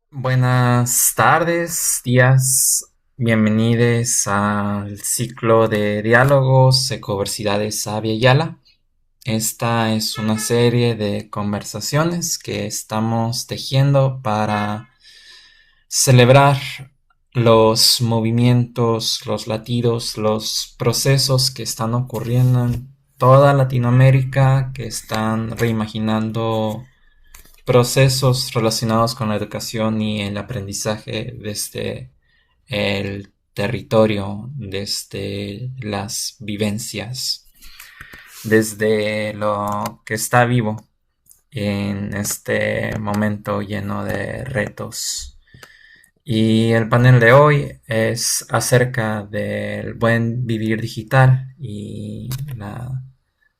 Buenas tardes, días, bienvenidos al ciclo de diálogos Ecoversidades Sabia Yala. Esta es una serie de conversaciones que estamos tejiendo para celebrar los movimientos, los latidos, los procesos que están ocurriendo en toda Latinoamérica, que están reimaginando procesos relacionados con la educación y el aprendizaje desde el territorio, desde las vivencias, desde lo que está vivo en este momento lleno de retos. Y el panel de hoy es acerca del buen vivir digital y la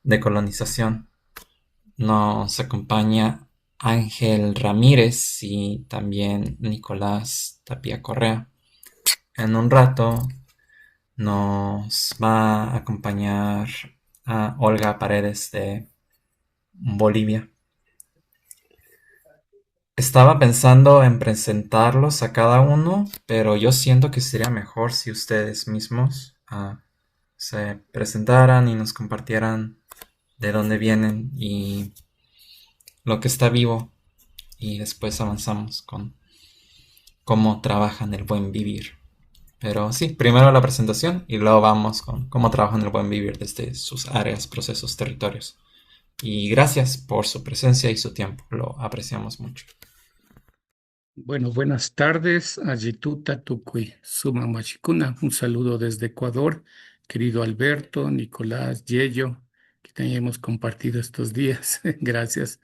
decolonización. Nos acompaña Ángel Ramírez y también Nicolás Tapia Correa. En un rato nos va a acompañar a Olga Paredes de Bolivia. Estaba pensando en presentarlos a cada uno, pero yo siento que sería mejor si ustedes mismos se presentaran y nos compartieran de dónde vienen y lo que está vivo, y después avanzamos con cómo trabajan el buen vivir. Pero sí, primero la presentación y luego vamos con cómo trabajan el buen vivir desde sus áreas, procesos, territorios. Y gracias por su presencia y su tiempo, lo apreciamos mucho. Bueno, buenas tardes, Ayituta Tukui, Suma Machicuna. Un saludo desde Ecuador, querido Alberto, Nicolás, Yello, que también hemos compartido estos días. Gracias,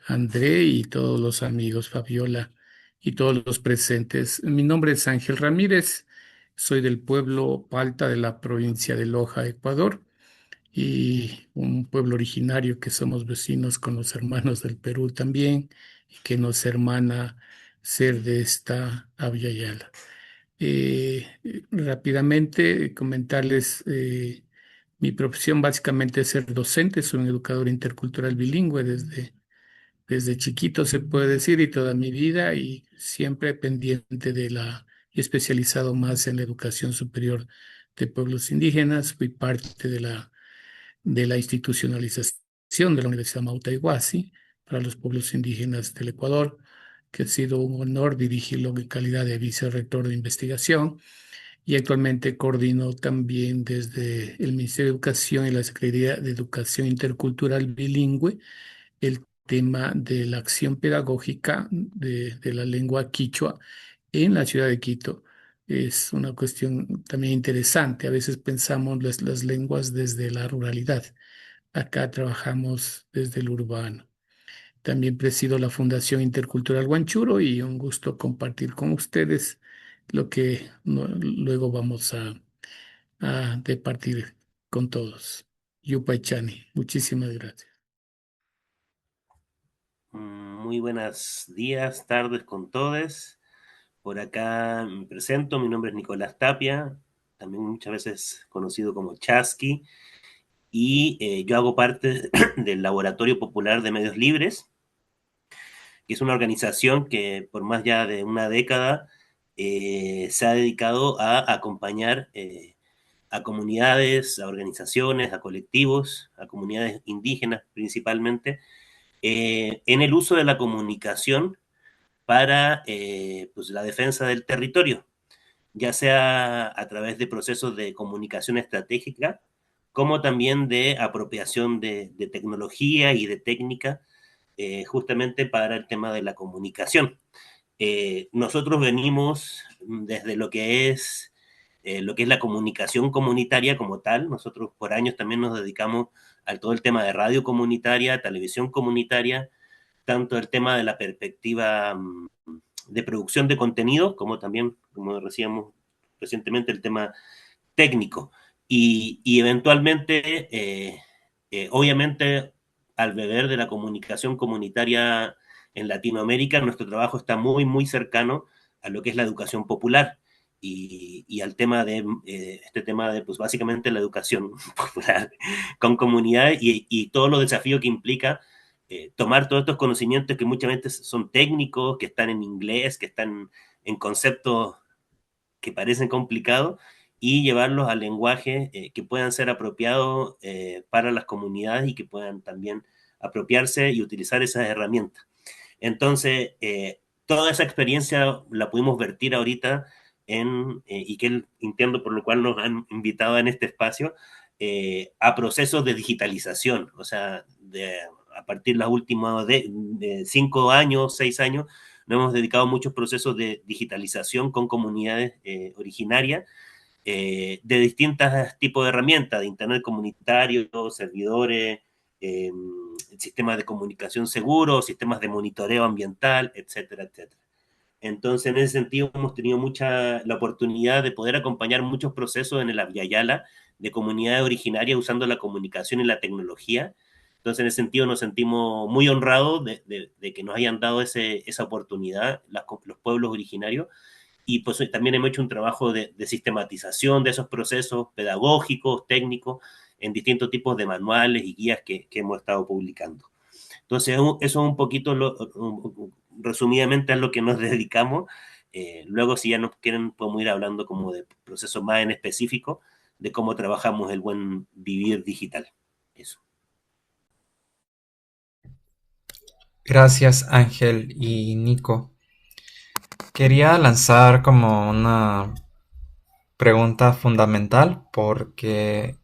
André y todos los amigos, Fabiola y todos los presentes. Mi nombre es Ángel Ramírez, soy del pueblo Palta de la provincia de Loja, Ecuador, y un pueblo originario que somos vecinos con los hermanos del Perú también, y que nos hermana ser de esta Abya Yala. Rápidamente comentarles, mi profesión básicamente es ser docente, soy un educador intercultural bilingüe desde chiquito se puede decir y toda mi vida y siempre pendiente y especializado más en la educación superior de pueblos indígenas. Fui parte de la institucionalización de la Universidad Mauta Iguazí para los pueblos indígenas del Ecuador, que ha sido un honor dirigirlo en calidad de vicerrector de investigación y actualmente coordino también desde el Ministerio de Educación y la Secretaría de Educación Intercultural Bilingüe el tema de la acción pedagógica de la lengua quichua en la ciudad de Quito. Es una cuestión también interesante. A veces pensamos las lenguas desde la ruralidad. Acá trabajamos desde el urbano. También presido la Fundación Intercultural Guanchuro y un gusto compartir con ustedes lo que luego vamos a departir con todos. Yupaychani, muchísimas gracias. Muy buenos días, tardes con todos. Por acá me presento, mi nombre es Nicolás Tapia, también muchas veces conocido como Chasqui, y yo hago parte del Laboratorio Popular de Medios Libres, que es una organización que por más ya de una década se ha dedicado a acompañar a comunidades, a organizaciones, a colectivos, a comunidades indígenas principalmente, en el uso de la comunicación para pues, la defensa del territorio, ya sea a través de procesos de comunicación estratégica, como también de apropiación de tecnología y de técnica, justamente para el tema de la comunicación. Nosotros venimos desde lo que es la comunicación comunitaria como tal. Nosotros por años también nos dedicamos a todo el tema de radio comunitaria, televisión comunitaria, tanto el tema de la perspectiva de producción de contenido, como también, como decíamos recientemente, el tema técnico. Y eventualmente, obviamente, al beber de la comunicación comunitaria en Latinoamérica, nuestro trabajo está muy, muy cercano a lo que es la educación popular y al tema de este tema de, pues básicamente la educación popular con comunidades y todos los desafíos que implica tomar todos estos conocimientos que muchas veces son técnicos, que están en inglés, que están en conceptos que parecen complicados, y llevarlos al lenguaje que puedan ser apropiados para las comunidades y que puedan también apropiarse y utilizar esas herramientas. Entonces, toda esa experiencia la pudimos vertir ahorita y que entiendo por lo cual nos han invitado en este espacio, a procesos de digitalización, o sea, a partir de los últimos de 5 años, 6 años, nos hemos dedicado a muchos procesos de digitalización con comunidades originarias, de distintos tipos de herramientas, de internet comunitario, servidores, eh, sistemas de comunicación seguros, sistemas de monitoreo ambiental, etcétera, etcétera. Entonces, en ese sentido, hemos tenido la oportunidad de poder acompañar muchos procesos en el Abya de comunidades originarias usando la comunicación y la tecnología. Entonces, en ese sentido, nos sentimos muy honrados de que nos hayan dado esa oportunidad los pueblos originarios, y pues también hemos hecho un trabajo de sistematización de esos procesos pedagógicos, técnicos, en distintos tipos de manuales y guías que hemos estado publicando. Entonces, eso es un poquito, resumidamente, a lo que nos dedicamos. Luego, si ya nos quieren, podemos ir hablando como de procesos más en específico, de cómo trabajamos el buen vivir digital. Eso. Gracias, Ángel y Nico. Quería lanzar como una pregunta fundamental porque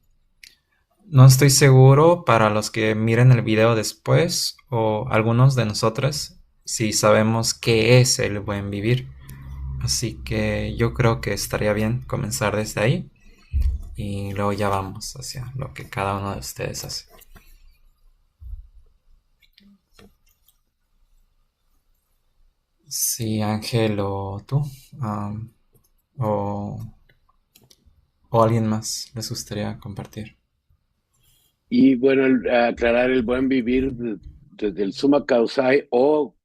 no estoy seguro para los que miren el video después o algunos de nosotros si sabemos qué es el buen vivir. Así que yo creo que estaría bien comenzar desde ahí y luego ya vamos hacia lo que cada uno de ustedes hace. Sí, Ángel o tú, o, o alguien más les gustaría compartir. Y bueno, aclarar el buen vivir desde el Summa Causae o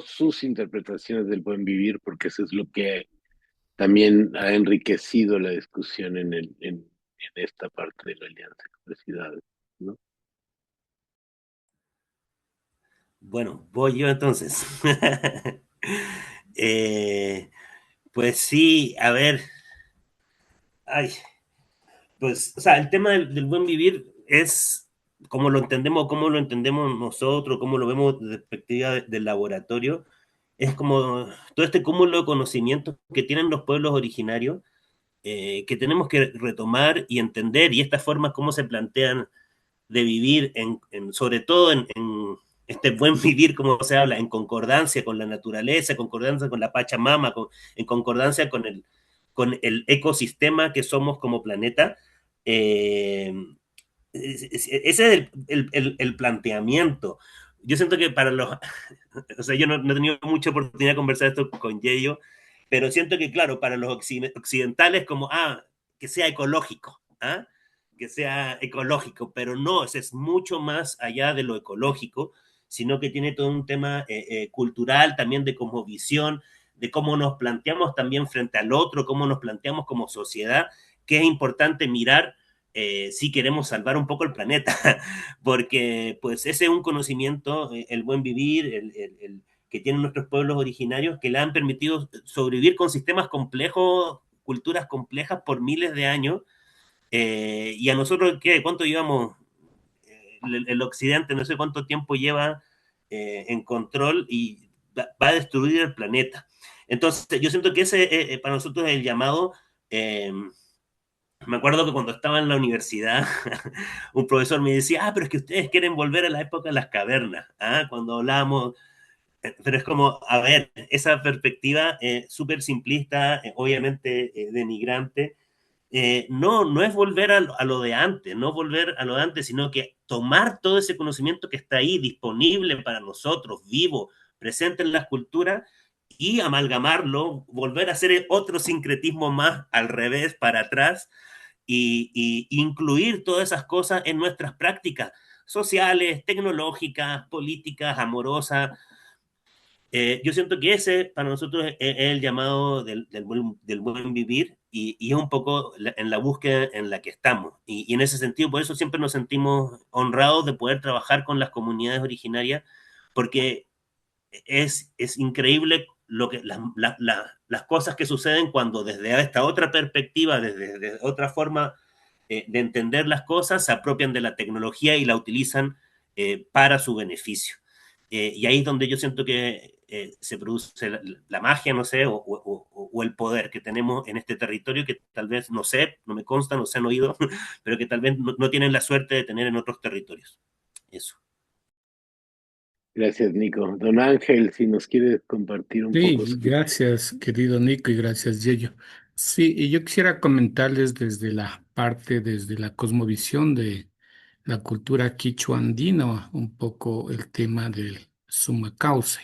sus interpretaciones del buen vivir, porque eso es lo que también ha enriquecido la discusión en esta parte de la Alianza de Universidades, ¿no? Bueno, voy yo entonces. eh, pues sí, a ver. Ay, pues, o sea, el tema del buen vivir es cómo lo entendemos nosotros, cómo lo vemos desde perspectiva del laboratorio. Es como todo este cúmulo de conocimientos que tienen los pueblos originarios, que tenemos que retomar y entender, y estas formas cómo se plantean de vivir, sobre todo en este buen vivir, como se habla, en concordancia con la naturaleza, en concordancia con la Pachamama, en concordancia con el ecosistema que somos como planeta. Eh, ese es el planteamiento. Yo siento que para los, o sea, yo no he tenido mucha oportunidad de conversar esto con Yeyo, pero siento que, claro, para los occidentales, como, que sea ecológico, que sea ecológico, pero no, es mucho más allá de lo ecológico, sino que tiene todo un tema cultural, también de cosmovisión, de cómo nos planteamos también frente al otro, cómo nos planteamos como sociedad, que es importante mirar si queremos salvar un poco el planeta, porque pues ese es un conocimiento, el buen vivir, que tienen nuestros pueblos originarios, que le han permitido sobrevivir con sistemas complejos, culturas complejas por miles de años. Y a nosotros, ¿cuánto llevamos? El occidente no sé cuánto tiempo lleva en control y va a destruir el planeta. Entonces, yo siento que ese para nosotros es el llamado. Me acuerdo que cuando estaba en la universidad, un profesor me decía, pero es que ustedes quieren volver a la época de las cavernas, cuando hablábamos, pero es como, a ver, esa perspectiva súper simplista, obviamente denigrante, no es volver a lo de antes, no volver a lo de antes, sino que tomar todo ese conocimiento que está ahí disponible para nosotros, vivo, presente en las culturas, y amalgamarlo, volver a hacer otro sincretismo más al revés, para atrás, y incluir todas esas cosas en nuestras prácticas sociales, tecnológicas, políticas, amorosas, Yo siento que ese para nosotros es el llamado del buen vivir y es un poco en la búsqueda en la que estamos. Y en ese sentido, por eso siempre nos sentimos honrados de poder trabajar con las comunidades originarias, porque es increíble las cosas que suceden cuando desde esta otra perspectiva, desde otra forma de entender las cosas, se apropian de la tecnología y la utilizan para su beneficio. Y ahí es donde yo siento que se produce la magia, no sé, o el poder que tenemos en este territorio que tal vez, no sé, no me consta, no se han oído, pero que tal vez no tienen la suerte de tener en otros territorios. Eso. Gracias, Nico. Don Ángel, si nos quiere compartir un poco Sí, su... gracias, querido Nico, y gracias, Yello. Sí, y yo quisiera comentarles desde la parte, desde la cosmovisión de la cultura quichua andina, un poco el tema del summa causa.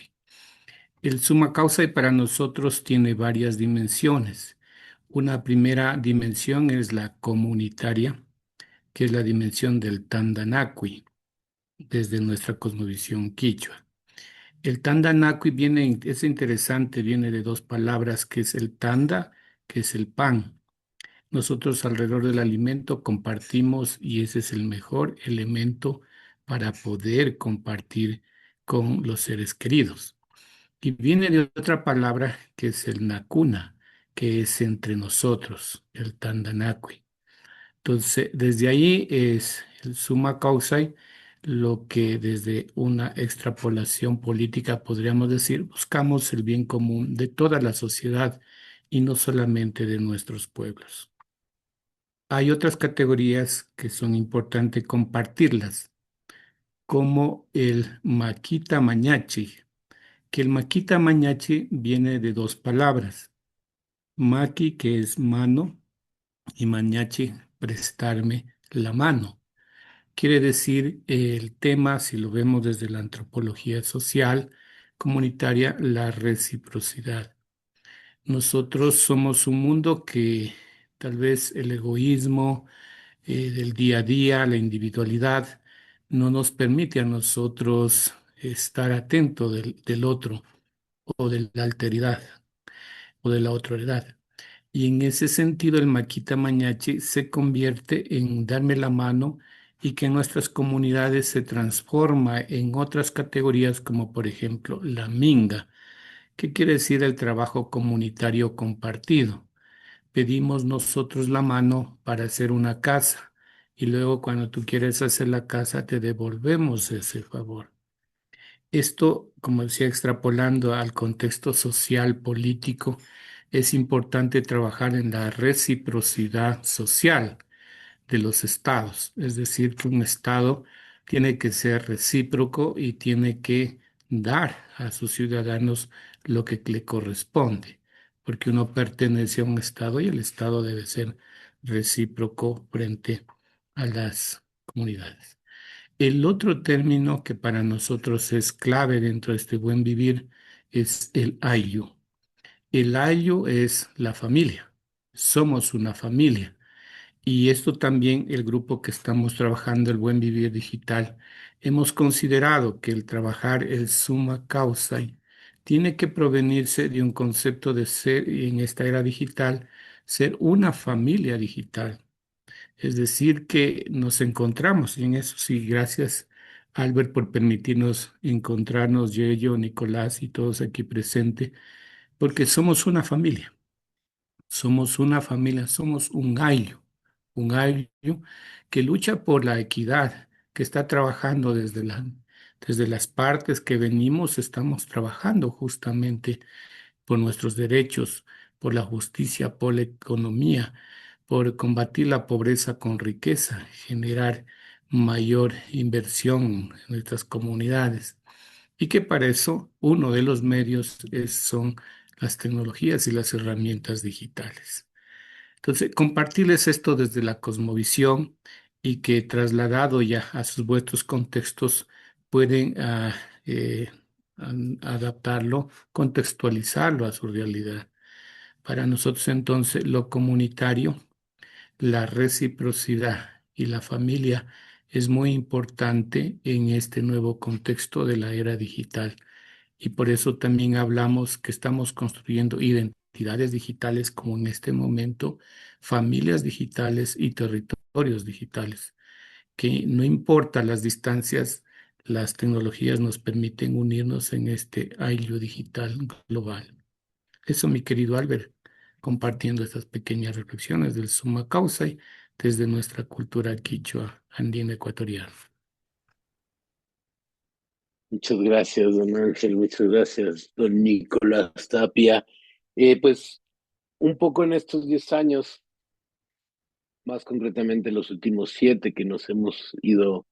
El summa causa para nosotros tiene varias dimensiones. Una primera dimensión es la comunitaria, que es la dimensión del Tandanacui, desde nuestra cosmovisión quichua. El Tandanacui viene, es interesante, viene de dos palabras, que es el tanda, que es el pan. Nosotros alrededor del alimento compartimos y ese es el mejor elemento para poder compartir con los seres queridos. Y viene de otra palabra que es el nakuna, que es entre nosotros, el tandanakui. Entonces, desde ahí es el summa causa, lo que desde una extrapolación política podríamos decir, buscamos el bien común de toda la sociedad y no solamente de nuestros pueblos. Hay otras categorías que son importantes compartirlas, como el maquita mañachi, que el maquita mañachi viene de dos palabras, maqui, que es mano, y mañachi, prestarme la mano. Quiere decir el tema, si lo vemos desde la antropología social, comunitaria, la reciprocidad. Nosotros somos un mundo que tal vez el egoísmo del día a día, la individualidad, no nos permite a nosotros estar atentos del otro o de la alteridad o de la otredad. Y en ese sentido, el Maquita Mañachi se convierte en darme la mano y que en nuestras comunidades se transforma en otras categorías como por ejemplo la Minga, que quiere decir el trabajo comunitario compartido. Pedimos nosotros la mano para hacer una casa y luego cuando tú quieres hacer la casa te devolvemos ese favor. Esto, como decía, extrapolando al contexto social, político, es importante trabajar en la reciprocidad social de los estados. Es decir, que un estado tiene que ser recíproco y tiene que dar a sus ciudadanos lo que le corresponde, porque uno pertenece a un estado y el estado debe ser recíproco frente a las comunidades. El otro término que para nosotros es clave dentro de este buen vivir es el ayu. El ayu es la familia. Somos una familia. Y esto también el grupo que estamos trabajando, el buen vivir digital, hemos considerado que el trabajar el summa causa tiene que provenirse de un concepto de ser, en esta era digital, ser una familia digital. Es decir, que nos encontramos, y en eso sí, gracias Albert por permitirnos encontrarnos, yo, Nicolás y todos aquí presentes, porque somos una familia, somos un ayllu que lucha por la equidad, que está trabajando desde las partes que venimos, estamos trabajando justamente por nuestros derechos, por la justicia, por la economía, por combatir la pobreza con riqueza, generar mayor inversión en nuestras comunidades. Y que para eso uno de los medios son las tecnologías y las herramientas digitales. Entonces, compartirles esto desde la cosmovisión y que trasladado ya a sus vuestros contextos pueden eh, adaptarlo, contextualizarlo a su realidad. Para nosotros entonces lo comunitario, la reciprocidad y la familia es muy importante en este nuevo contexto de la era digital y por eso también hablamos que estamos construyendo identidades digitales como en este momento, familias digitales y territorios digitales, que no importa las distancias, las tecnologías nos permiten unirnos en este ayllu digital global. Eso, mi querido Albert, compartiendo estas pequeñas reflexiones del Summa Causa desde nuestra cultura quichua andina ecuatoriana. Muchas gracias, don Ángel, muchas gracias, don Nicolás Tapia. Pues un poco en estos 10 años, más concretamente los últimos 7 que nos hemos ido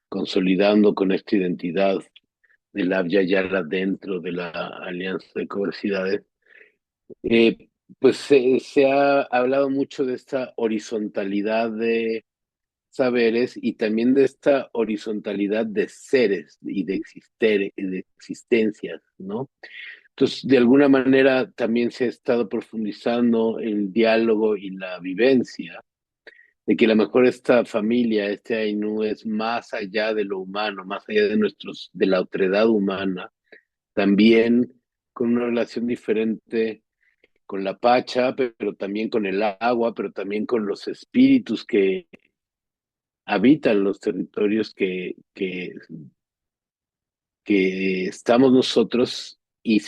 consolidando con esta identidad del Abya Yala dentro de la Alianza de Coversidades, pues se ha hablado mucho de esta horizontalidad de saberes y también de esta horizontalidad de seres y de existencias, ¿no? Entonces, de alguna manera también se ha estado profundizando el diálogo y la vivencia de que a lo mejor esta familia, este Ainu, es más allá de lo humano, más allá de de la otredad humana, también con una relación diferente con la Pacha, pero también con el agua, pero también con los espíritus que habitan los territorios que estamos nosotros y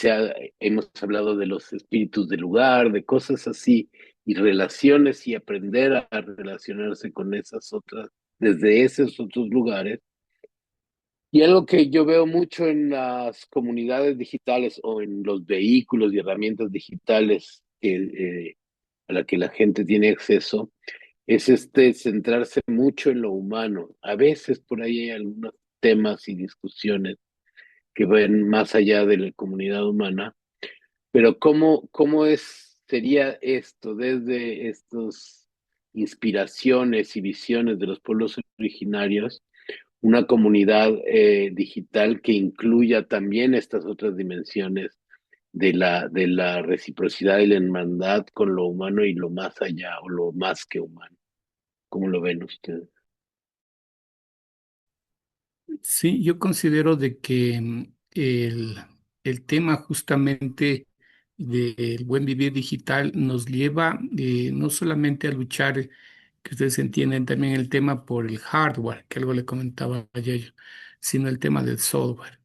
hemos hablado de los espíritus del lugar, de cosas así, y relaciones y aprender a relacionarse con esas otras, desde esos otros lugares. Y algo que yo veo mucho en las comunidades digitales o en los vehículos y herramientas digitales a la que la gente tiene acceso, es centrarse mucho en lo humano. A veces por ahí hay algunos temas y discusiones que van más allá de la comunidad humana, pero sería esto desde estas inspiraciones y visiones de los pueblos originarios, una comunidad digital que incluya también estas otras dimensiones de la reciprocidad y la hermandad con lo humano y lo más allá o lo más que humano? ¿Cómo lo ven ustedes? Sí, yo considero de que el tema justamente del buen vivir digital nos lleva no solamente a luchar, que ustedes entienden también el tema por el hardware, que algo le comentaba ayer, sino el tema del software.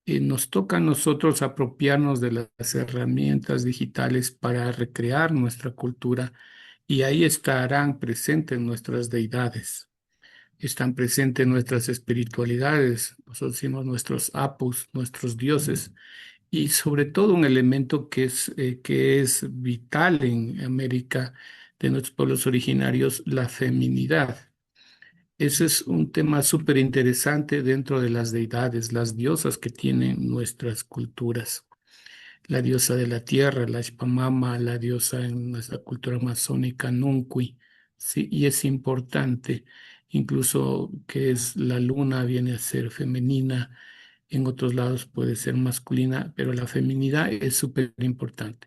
Nos toca a nosotros apropiarnos de las herramientas digitales para recrear nuestra cultura y ahí estarán presentes nuestras deidades, están presentes nuestras espiritualidades, nosotros decimos nuestros apus, nuestros dioses, y sobre todo un elemento que es vital en América de nuestros pueblos originarios, la feminidad. Ese es un tema súper interesante dentro de las deidades, las diosas que tienen nuestras culturas. La diosa de la tierra, la Pachamama, la diosa en nuestra cultura amazónica, Nunqui, sí, y es importante, incluso que es la luna viene a ser femenina, en otros lados puede ser masculina, pero la feminidad es súper importante.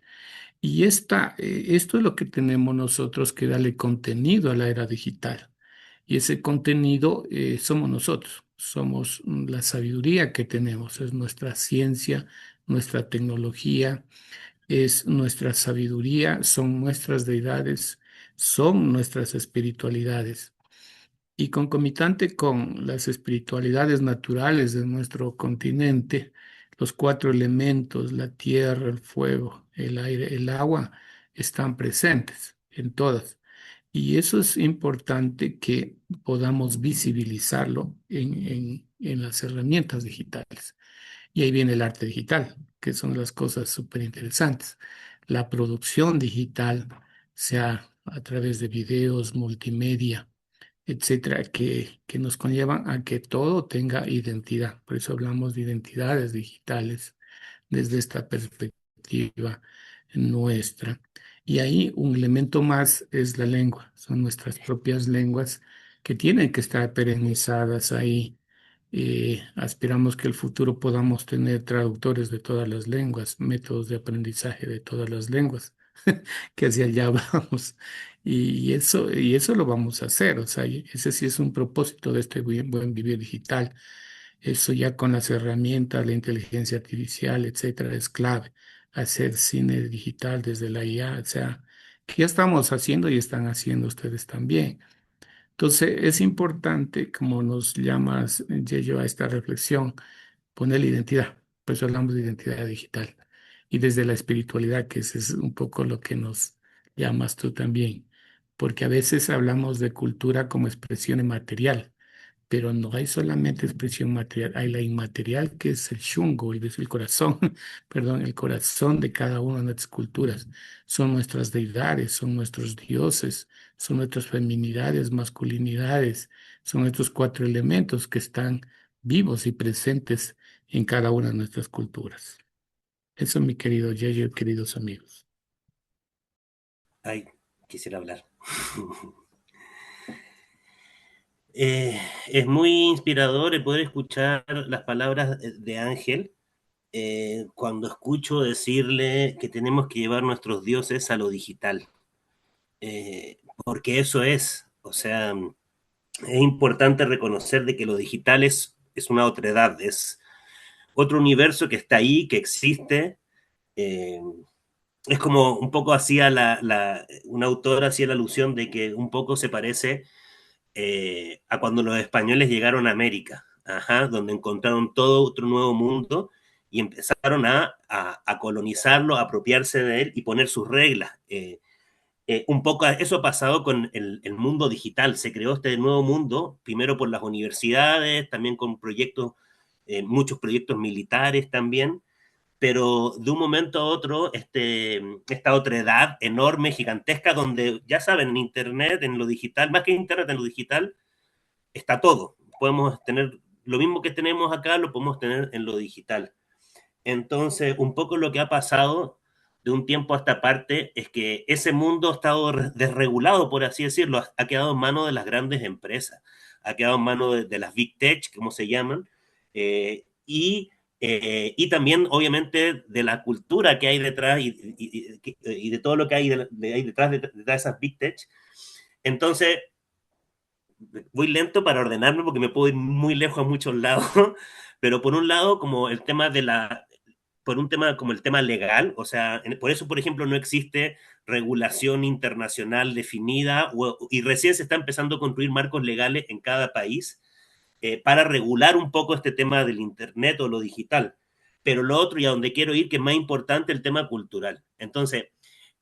Y esto es lo que tenemos nosotros que darle contenido a la era digital. Y ese contenido somos nosotros, somos la sabiduría que tenemos, es nuestra ciencia, nuestra tecnología, es nuestra sabiduría, son nuestras deidades, son nuestras espiritualidades. Y concomitante con las espiritualidades naturales de nuestro continente, los 4 elementos, la tierra, el fuego, el aire, el agua, están presentes en todas. Y eso es importante que podamos visibilizarlo en las herramientas digitales. Y ahí viene el arte digital, que son las cosas súper interesantes. La producción digital, sea a través de videos, multimedia, etcétera, que nos conllevan a que todo tenga identidad. Por eso hablamos de identidades digitales desde esta perspectiva nuestra. Y ahí un elemento más es la lengua, son nuestras propias lenguas que tienen que estar perenizadas ahí. Aspiramos que el futuro podamos tener traductores de todas las lenguas, métodos de aprendizaje de todas las lenguas, que hacia allá vamos. Y eso lo vamos a hacer, o sea, y ese sí es un propósito de este buen vivir digital, Eso ya con las herramientas, la inteligencia artificial, etcétera, es clave. Hacer cine digital desde la IA, o sea, que ya estamos haciendo y están haciendo ustedes también. Entonces, es importante, como nos llamas, Yeyo, a esta reflexión, poner la identidad. Por eso hablamos de identidad digital. Y desde la espiritualidad, que ese es un poco lo que nos llamas tú también. Porque a veces hablamos de cultura como expresión inmaterial, pero no hay solamente expresión material, hay la inmaterial que es el shungo, es el corazón, perdón, el corazón de cada una de nuestras culturas. Son nuestras deidades, son nuestros dioses, son nuestras feminidades, masculinidades, son estos cuatro elementos que están vivos y presentes en cada una de nuestras culturas. Eso, mi querido Yeyo, queridos amigos. Ay, quisiera hablar. Es muy inspirador el poder escuchar las palabras de Ángel cuando escucho decirle que tenemos que llevar nuestros dioses a lo digital, porque eso es, o sea, es importante reconocer de que lo digital es una otredad, es otro universo que está ahí, que existe. eh, es como un poco hacía una autora hacía la alusión de que un poco se parece a cuando los españoles llegaron a América, ajá, donde encontraron todo otro nuevo mundo y empezaron a colonizarlo, a apropiarse de él y poner sus reglas. Un poco eso ha pasado con el mundo digital. Se creó este nuevo mundo, primero por las universidades, también con proyectos, muchos proyectos militares también, pero de un momento a otro, esta otra edad enorme, gigantesca, donde ya saben, en Internet, en lo digital, más que Internet, en lo digital, está todo. Podemos tener lo mismo que tenemos acá, lo podemos tener en lo digital. Entonces, un poco lo que ha pasado de un tiempo a esta parte es que ese mundo ha estado desregulado, por así decirlo, ha quedado en manos de las grandes empresas, ha quedado en manos de las big tech, como se llaman, y también, obviamente, de la cultura que hay detrás y de todo lo que hay, hay detrás de esas big tech. Entonces, voy lento para ordenarme porque me puedo ir muy lejos a muchos lados, pero por un lado, como el tema por un tema como el tema legal, o sea, por eso, por ejemplo, no existe regulación internacional definida y recién se está empezando a construir marcos legales en cada país para regular un poco este tema del Internet o lo digital. Pero lo otro, y a donde quiero ir, que es más importante, el tema cultural. Entonces,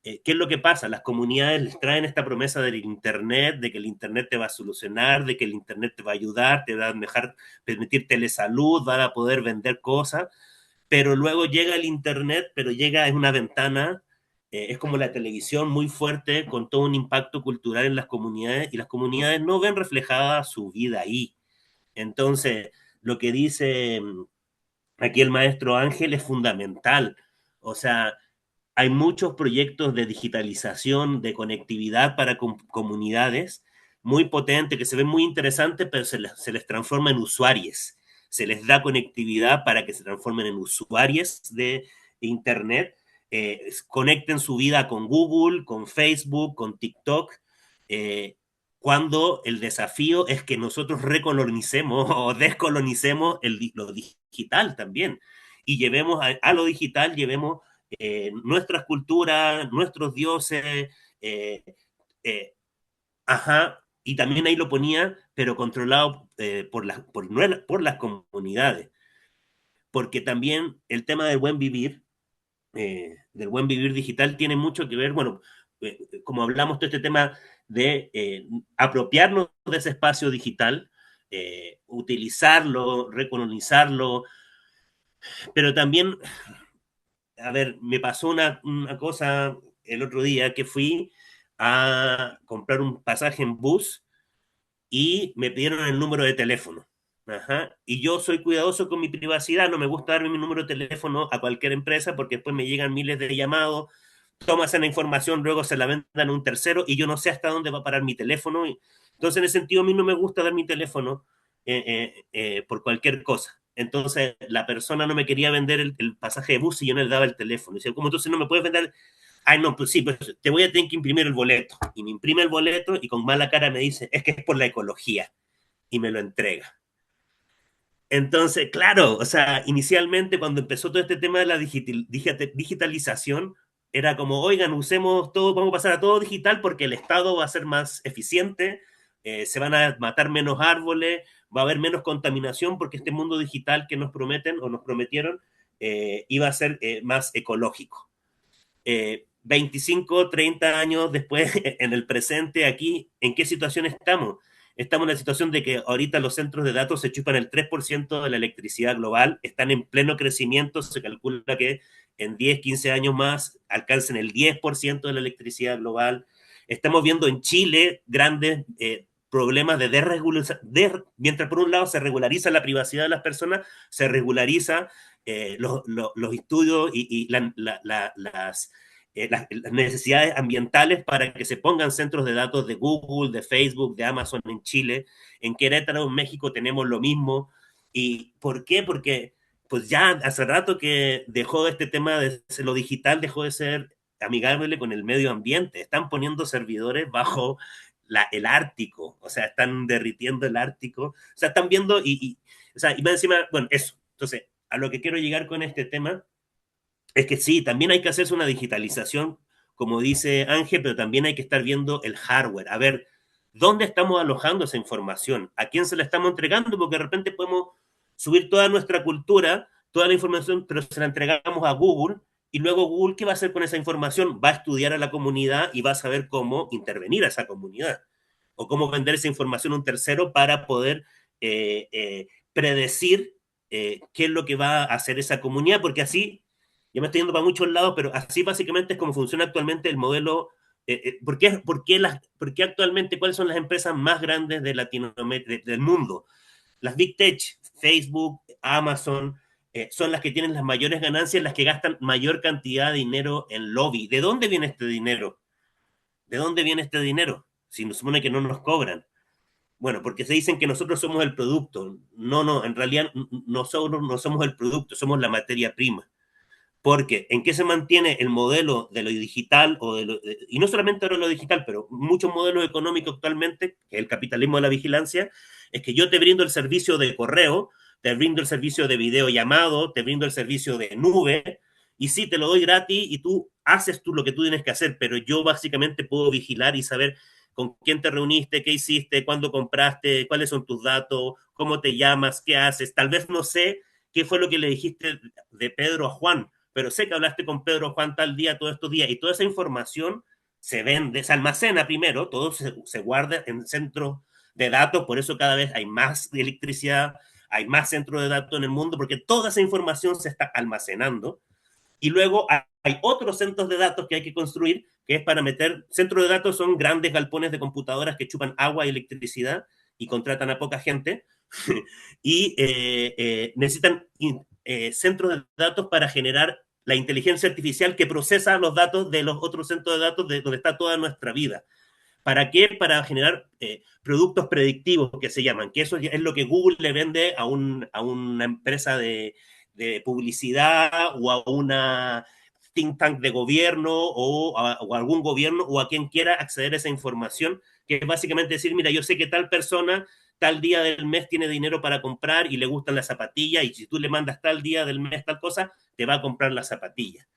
¿qué es lo que pasa? Las comunidades les traen esta promesa del Internet, de que el Internet te va a solucionar, de que el Internet te va a ayudar, te va a dejar permitir telesalud, va a poder vender cosas, pero luego llega el Internet, pero llega en una ventana, es como la televisión muy fuerte, con todo un impacto cultural en las comunidades, y las comunidades no ven reflejada su vida ahí. Entonces, lo que dice aquí el maestro Ángel es fundamental. O sea, hay muchos proyectos de digitalización, de conectividad para comunidades muy potentes, que se ven muy interesantes, pero se les transforma en usuarios. Se les da conectividad para que se transformen en usuarios de Internet, conecten su vida con Google, con Facebook, con TikTok, eh, cuando el desafío es que nosotros recolonicemos o descolonicemos lo digital también y llevemos a lo digital, llevemos nuestras culturas, nuestros dioses, eh, eh, ajá, y también ahí lo ponía, pero controlado por las comunidades, porque también el tema del buen vivir digital tiene mucho que ver, bueno, como hablamos de este tema de apropiarnos de ese espacio digital, utilizarlo, recolonizarlo, pero también a ver, me pasó una cosa el otro día que fui a comprar un pasaje en bus y me pidieron el número de teléfono. Ajá. Y yo soy cuidadoso con mi privacidad, no me gusta darme mi número de teléfono a cualquier empresa porque después me llegan miles de llamados, tomas la información, luego se la vendan a un tercero y yo no sé hasta dónde va a parar mi teléfono. Entonces, en ese sentido, a mí no me gusta dar mi teléfono por cualquier cosa. Entonces, la persona no me quería vender el pasaje de bus y yo no le daba el teléfono. Dice, ¿cómo entonces no me puedes vender? Ay, no, pues sí, pues te voy a tener que imprimir el boleto. Y me imprime el boleto y con mala cara me dice, es que es por la ecología. Y me lo entrega. Entonces, claro, o sea, inicialmente cuando empezó todo este tema de la digitalización, era como, oigan, usemos todo, vamos a pasar a todo digital porque el Estado va a ser más eficiente, se van a matar menos árboles, va a haber menos contaminación porque este mundo digital que nos prometen o nos prometieron iba a ser más ecológico. 25, 30 años después, en el presente, aquí, ¿en qué situación estamos? Estamos en la situación de que ahorita los centros de datos se chupan el 3% de la electricidad global, están en pleno crecimiento, se calcula que en 10, 15 años más alcancen el 10% de la electricidad global. Estamos viendo en Chile grandes problemas de desregulación, mientras por un lado se regulariza la privacidad de las personas, se regulariza los estudios y las necesidades ambientales para que se pongan centros de datos de Google, de Facebook, de Amazon en Chile. En Querétaro, en México, tenemos lo mismo. ¿Y por qué? Porque pues ya hace rato que dejó este tema de lo digital, dejó de ser amigable con el medio ambiente. Están poniendo servidores bajo el Ártico, o sea, están derritiendo el Ártico, o sea, están viendo o sea, y más encima, bueno, eso. Entonces, a lo que quiero llegar con este tema es que sí, también hay que hacerse una digitalización, como dice Ángel, pero también hay que estar viendo el hardware. A ver, ¿dónde estamos alojando esa información? ¿A quién se la estamos entregando? Porque de repente podemos subir toda nuestra cultura, toda la información, pero se la entregamos a Google y luego Google, ¿qué va a hacer con esa información? Va a estudiar a la comunidad y va a saber cómo intervenir a esa comunidad o cómo vender esa información a un tercero para poder predecir qué es lo que va a hacer esa comunidad, porque así ya me estoy yendo para muchos lados, pero así básicamente es como funciona actualmente el modelo. ¿Por qué actualmente cuáles son las empresas más grandes de Latinoamérica, del mundo? Las Big Tech, Facebook, Amazon, son las que tienen las mayores ganancias, las que gastan mayor cantidad de dinero en lobby. ¿De dónde viene este dinero? ¿De dónde viene este dinero? Si nos supone que no nos cobran. Bueno, porque se dicen que nosotros somos el producto. No, no, en realidad nosotros no somos el producto, somos la materia prima. Porque ¿en qué se mantiene el modelo de lo digital? Y no solamente de lo digital, pero muchos modelos económicos actualmente, que es el capitalismo de la vigilancia, es que yo te brindo el servicio de correo, te brindo el servicio de videollamado, te brindo el servicio de nube, y sí, te lo doy gratis y tú haces tú lo que tú tienes que hacer, pero yo básicamente puedo vigilar y saber con quién te reuniste, qué hiciste, cuándo compraste, cuáles son tus datos, cómo te llamas, qué haces. Tal vez no sé qué fue lo que le dijiste de Pedro a Juan, pero sé que hablaste con Pedro Juan tal día, todos estos días, y toda esa información se vende, se almacena primero, todo se guarda en centros de datos, por eso cada vez hay más electricidad, hay más centros de datos en el mundo, porque toda esa información se está almacenando, y luego hay otros centros de datos que hay que construir, que es para meter, centros de datos son grandes galpones de computadoras que chupan agua y electricidad y contratan a poca gente, y necesitan centros de datos para generar la inteligencia artificial que procesa los datos de los otros centros de datos de donde está toda nuestra vida. ¿Para qué? Para generar productos predictivos que se llaman, que eso es lo que Google le vende a una empresa de publicidad o a una think tank de gobierno o a algún gobierno o a quien quiera acceder a esa información, que es básicamente decir, mira, yo sé que tal persona tal día del mes tiene dinero para comprar y le gustan las zapatillas y si tú le mandas tal día del mes tal cosa, te va a comprar las zapatillas.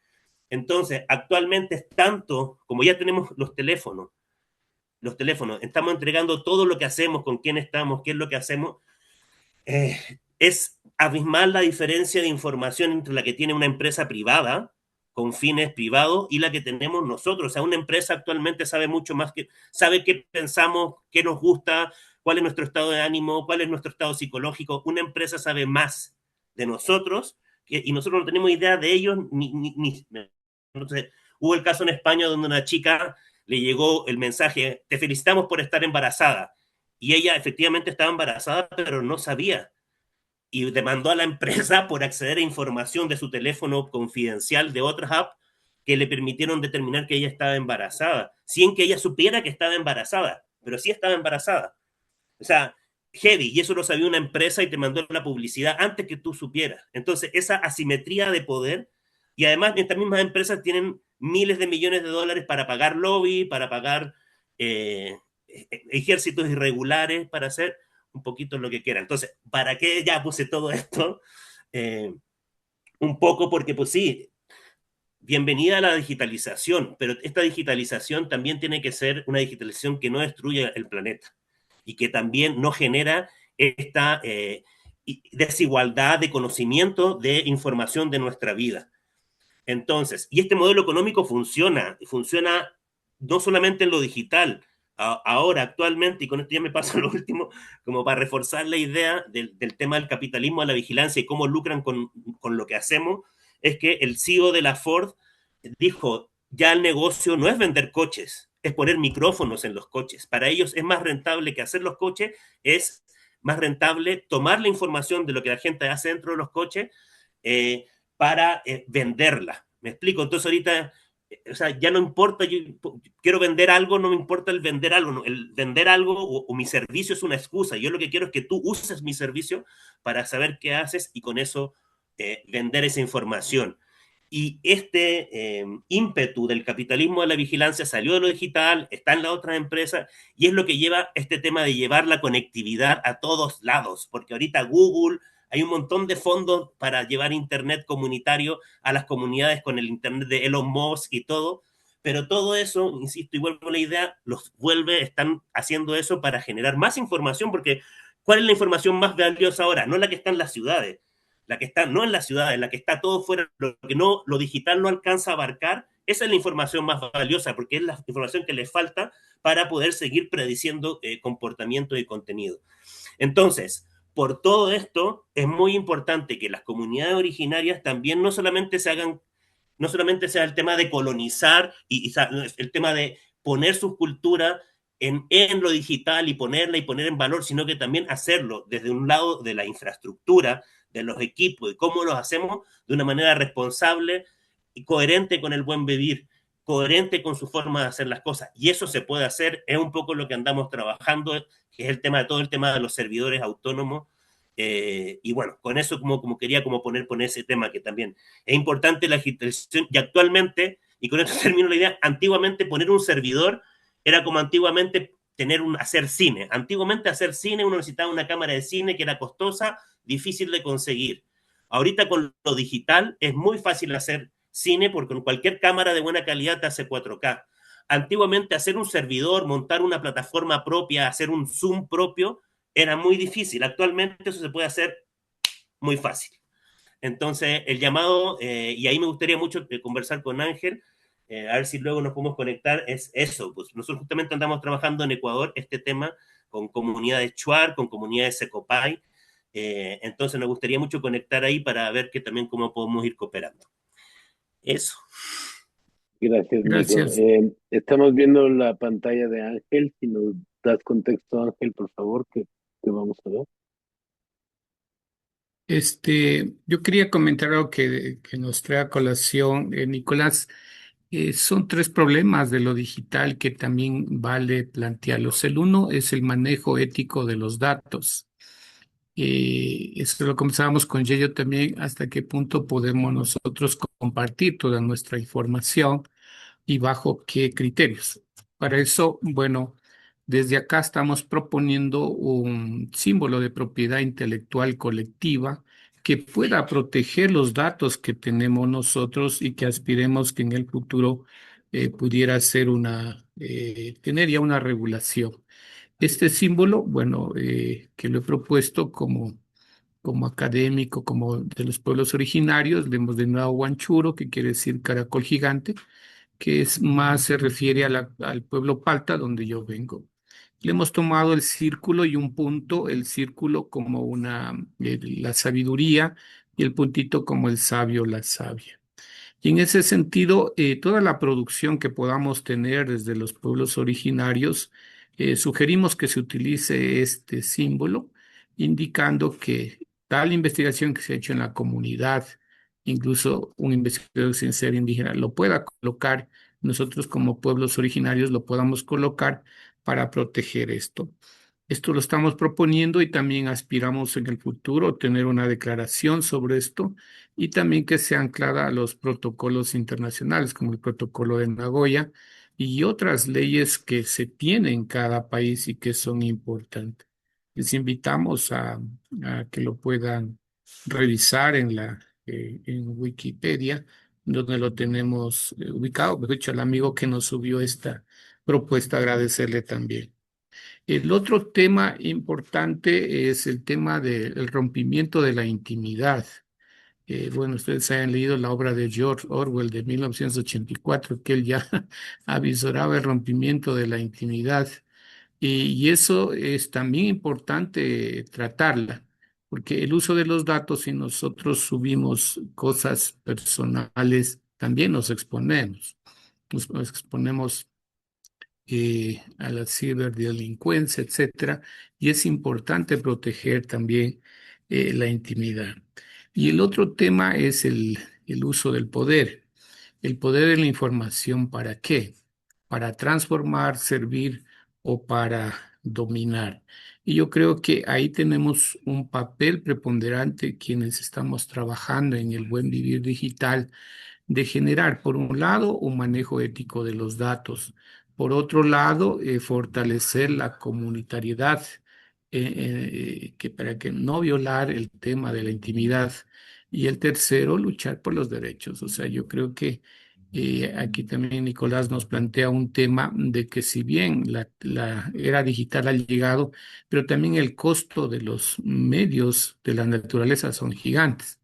Entonces, actualmente es tanto, como ya tenemos los teléfonos, estamos entregando todo lo que hacemos, con quién estamos, qué es lo que hacemos, es abismal la diferencia de información entre la que tiene una empresa privada, con fines privados, y la que tenemos nosotros. O sea, una empresa actualmente sabe mucho más sabe qué pensamos, qué nos gusta, cuál es nuestro estado de ánimo, cuál es nuestro estado psicológico. Una empresa sabe más de nosotros y nosotros no tenemos idea de ellos. Entonces, hubo el caso en España donde una chica le llegó el mensaje, te felicitamos por estar embarazada. Y ella efectivamente estaba embarazada, pero no sabía. Y demandó a la empresa por acceder a información de su teléfono confidencial de otras apps que le permitieron determinar que ella estaba embarazada, sin que ella supiera que estaba embarazada, pero sí estaba embarazada. O sea, heavy, y eso lo sabía una empresa y te mandó la publicidad antes que tú supieras. Entonces, esa asimetría de poder, y además estas mismas empresas tienen miles de millones de dólares para pagar lobby, para pagar ejércitos irregulares, para hacer un poquito lo que quiera. Entonces, ¿para qué ya puse todo esto? Un poco porque, pues sí, bienvenida a la digitalización, pero esta digitalización también tiene que ser una digitalización que no destruya el planeta y que también no genera esta desigualdad de conocimiento, de información de nuestra vida. Entonces, y este modelo económico funciona no solamente en lo digital, ahora, actualmente, y con esto ya me paso lo último, como para reforzar la idea del tema del capitalismo a la vigilancia y cómo lucran con lo que hacemos, es que el CEO de la Ford dijo, ya el negocio no es vender coches, es poner micrófonos en los coches. Para ellos es más rentable que hacer los coches, es más rentable tomar la información de lo que la gente hace dentro de los coches para venderla. ¿Me explico? Entonces ahorita, o sea, ya no importa, yo quiero vender algo, no me importa el vender algo, no, el vender algo o mi servicio es una excusa. Yo lo que quiero es que tú uses mi servicio para saber qué haces y con eso vender esa información. Y este ímpetu del capitalismo de la vigilancia salió de lo digital, está en las otras empresas, y es lo que lleva este tema de llevar la conectividad a todos lados, porque ahorita Google, hay un montón de fondos para llevar Internet comunitario a las comunidades con el Internet de Elon Musk y todo, pero todo eso, insisto, y vuelvo a la idea, están haciendo eso para generar más información, porque ¿cuál es la información más valiosa ahora? No la que está en las ciudades, la que está no en la ciudad, en la que está todo fuera, lo que no, lo digital no alcanza a abarcar, esa es la información más valiosa, porque es la información que le falta para poder seguir prediciendo comportamiento y contenido. Entonces, por todo esto, es muy importante que las comunidades originarias también no solamente sea el tema de colonizar y el tema de poner su cultura en lo digital y poner en valor, sino que también hacerlo desde un lado de la infraestructura, de los equipos y cómo los hacemos de una manera responsable y coherente con el buen vivir, coherente con su forma de hacer las cosas. Y eso se puede hacer, es un poco lo que andamos trabajando, que es el tema de todo el tema de los servidores autónomos. Y bueno, con eso como quería poner ese tema que también es importante la digitalización y actualmente, y con esto termino la idea, antiguamente poner un servidor era como antiguamente hacer cine. Antiguamente hacer cine uno necesitaba una cámara de cine que era costosa, difícil de conseguir. Ahorita con lo digital es muy fácil hacer cine porque con cualquier cámara de buena calidad te hace 4K. Antiguamente hacer un servidor, montar una plataforma propia, hacer un Zoom propio, era muy difícil. Actualmente eso se puede hacer muy fácil. Entonces, el llamado, y ahí me gustaría mucho conversar con Ángel, a ver si luego nos podemos conectar, es eso. Pues nosotros justamente andamos trabajando en Ecuador este tema con comunidades Chuar, con comunidades Secopay. Entonces, nos gustaría mucho conectar ahí para ver que también cómo podemos ir cooperando. Eso. Gracias, Nico. Gracias. Estamos viendo la pantalla de Ángel. Si nos das contexto, Ángel, por favor, que vamos a ver. Yo quería comentar algo que nos trae a colación, Nicolás. Son tres problemas de lo digital que también vale plantearlos. El uno es el manejo ético de los datos. Eso lo conversábamos con Yello también, hasta qué punto podemos nosotros compartir toda nuestra información y bajo qué criterios. Para eso, bueno, desde acá estamos proponiendo un símbolo de propiedad intelectual colectiva que pueda proteger los datos que tenemos nosotros y que aspiremos que en el futuro pudiera ser tener ya una regulación. Este símbolo, bueno, que lo he propuesto como académico, como de los pueblos originarios, le hemos denominado Huanchuro, que quiere decir caracol gigante, que es más se refiere al pueblo Palta, donde yo vengo. Le hemos tomado el círculo y un punto, el círculo como la sabiduría y el puntito como el sabio, la sabia. Y en ese sentido, toda la producción que podamos tener desde los pueblos originarios, sugerimos que se utilice este símbolo, indicando que tal investigación que se ha hecho en la comunidad, incluso un investigador sin ser indígena, lo pueda colocar, nosotros como pueblos originarios lo podamos colocar para proteger esto. Esto lo estamos proponiendo y también aspiramos en el futuro tener una declaración sobre esto y también que sea anclada a los protocolos internacionales, como el protocolo de Nagoya y otras leyes que se tienen en cada país y que son importantes. Les invitamos a que lo puedan revisar en Wikipedia, donde lo tenemos ubicado. De hecho, al amigo que nos subió esta propuesta, agradecerle también. El otro tema importante es el tema del rompimiento de la intimidad. Bueno, ustedes hayan leído la obra de George Orwell de 1984, que él ya avisoraba el rompimiento de la intimidad. Y eso es también importante tratarla, porque el uso de los datos, si nosotros subimos cosas personales, también nos exponemos. Nos exponemos a la ciberdelincuencia, etcétera, y es importante proteger también la intimidad. Y el otro tema es el uso del poder. El poder de la información, ¿para qué? Para transformar, servir o para dominar. Y yo creo que ahí tenemos un papel preponderante quienes estamos trabajando en el buen vivir digital de generar, por un lado, un manejo ético de los datos, por otro lado, fortalecer la comunitariedad, que para que no violar el tema de la intimidad, y el tercero, luchar por los derechos. O sea, yo creo que aquí también Nicolás nos plantea un tema de que si bien la era digital ha llegado, pero también el costo de los medios de la naturaleza son gigantes.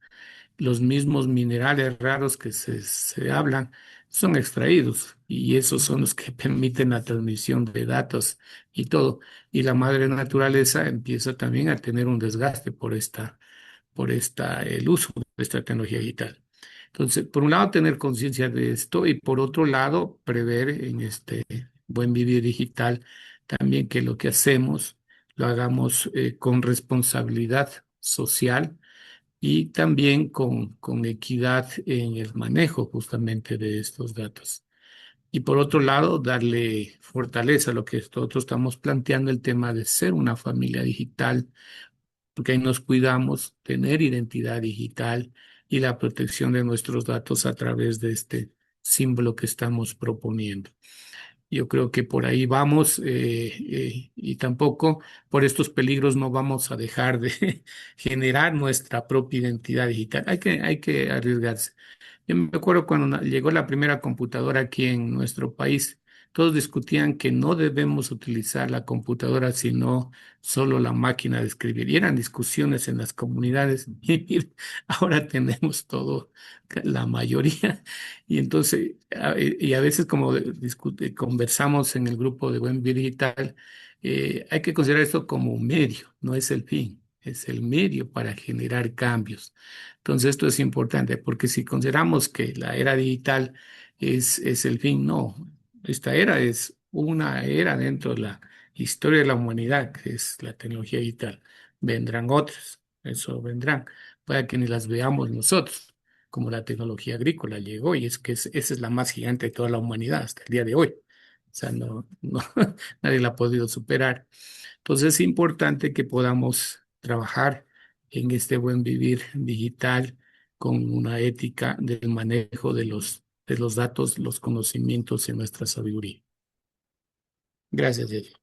Los mismos minerales raros que se hablan son extraídos y esos son los que permiten la transmisión de datos y todo. Y la madre naturaleza empieza también a tener un desgaste el uso de esta tecnología digital. Entonces, por un lado, tener conciencia de esto y por otro lado, prever en este buen vivir digital también que lo que hacemos lo hagamos con responsabilidad social y también con equidad en el manejo justamente de estos datos. Y por otro lado, darle fortaleza a lo que nosotros estamos planteando, el tema de ser una familia digital, porque ahí nos cuidamos, tener identidad digital y la protección de nuestros datos a través de este símbolo que estamos proponiendo. Yo creo que por ahí vamos y tampoco por estos peligros no vamos a dejar de generar nuestra propia identidad digital. Hay que arriesgarse. Yo me acuerdo cuando llegó la primera computadora aquí en nuestro país, todos discutían que no debemos utilizar la computadora, sino solo la máquina de escribir. Y eran discusiones en las comunidades. Y ahora tenemos todo, la mayoría. Y entonces, y a veces como conversamos en el grupo de Buen Vivir Digital, hay que considerar esto como un medio, no es el fin, es el medio para generar cambios. Entonces, esto es importante porque si consideramos que la era digital es el fin, no, esta era es una era dentro de la historia de la humanidad, que es la tecnología digital. Vendrán otras, eso vendrán, para que ni las veamos nosotros, como la tecnología agrícola llegó y es que esa es la más gigante de toda la humanidad hasta el día de hoy. O sea, nadie la ha podido superar. Entonces es importante que podamos trabajar en este buen vivir digital con una ética del manejo de los datos, los conocimientos y nuestra sabiduría. Gracias, Diego.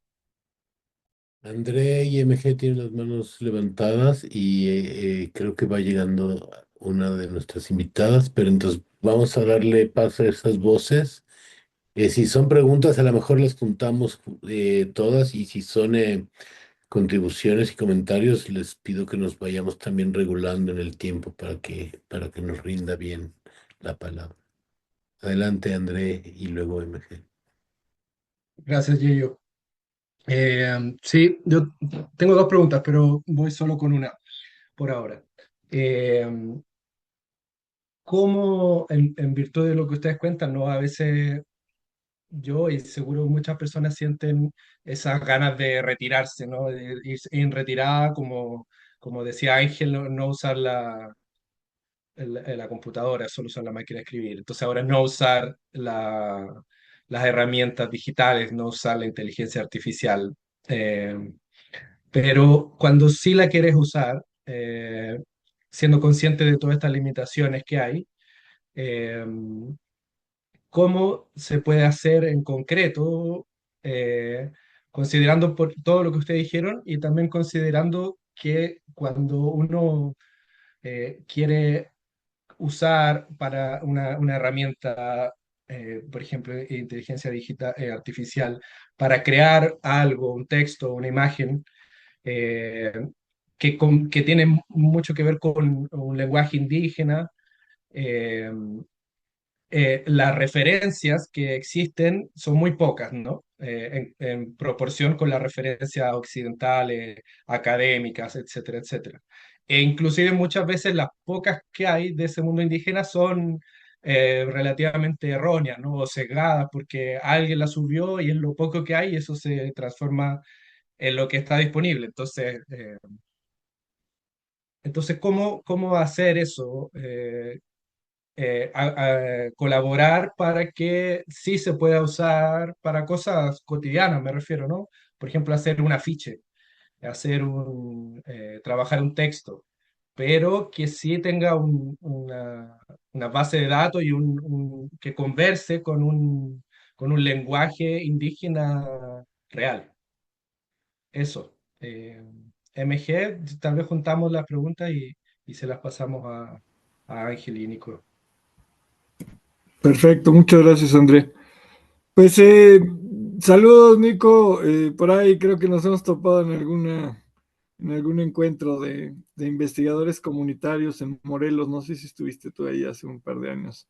André y MG tienen las manos levantadas y creo que va llegando una de nuestras invitadas, pero entonces vamos a darle paso a esas voces. Si son preguntas, a lo mejor las juntamos todas y si son contribuciones y comentarios, les pido que nos vayamos también regulando en el tiempo para que nos rinda bien la palabra. Adelante, André, y luego MG. Gracias, Gillo. Sí, yo tengo dos preguntas, pero voy solo con una por ahora. Eh, ¿Cómo, en virtud de lo que ustedes cuentan, no? A veces yo y seguro muchas personas sienten esas ganas de retirarse, ¿no? De irse en retirada, como decía Ángel, no usar la computadora, solo usar la máquina de escribir. Entonces ahora no usar las herramientas digitales, no usar la inteligencia artificial. Eh, pero cuando sí la quieres usar, siendo consciente de todas estas limitaciones que hay, eh, ¿cómo se puede hacer en concreto eh, considerando por todo lo que ustedes dijeron y también considerando que cuando uno quiere usar para una herramienta, por ejemplo, inteligencia digital, artificial, para crear algo, un texto, una imagen, eh, que tiene mucho que ver con un lenguaje indígena. eh, las referencias que existen son muy pocas, ¿no? En proporción con las referencias occidentales, académicas, etcétera, etcétera. E inclusive muchas veces las pocas que hay de ese mundo indígena son relativamente erróneas, ¿no? O sesgadas porque alguien las subió y es lo poco que hay y eso se transforma en lo que está disponible. Entonces, ¿cómo hacer eso? Colaborar para que sí se pueda usar para cosas cotidianas, me refiero, ¿no? Por ejemplo, hacer un afiche, trabajar un texto, pero que sí tenga una base de datos y que converse con un lenguaje indígena real. Eso. MG, tal vez juntamos las preguntas y se las pasamos a Ángel y Nico. Perfecto, muchas gracias, André. Pues saludos, Nico. Por ahí creo que nos hemos topado en algún encuentro de investigadores comunitarios en Morelos. No sé si estuviste tú ahí hace un par de años,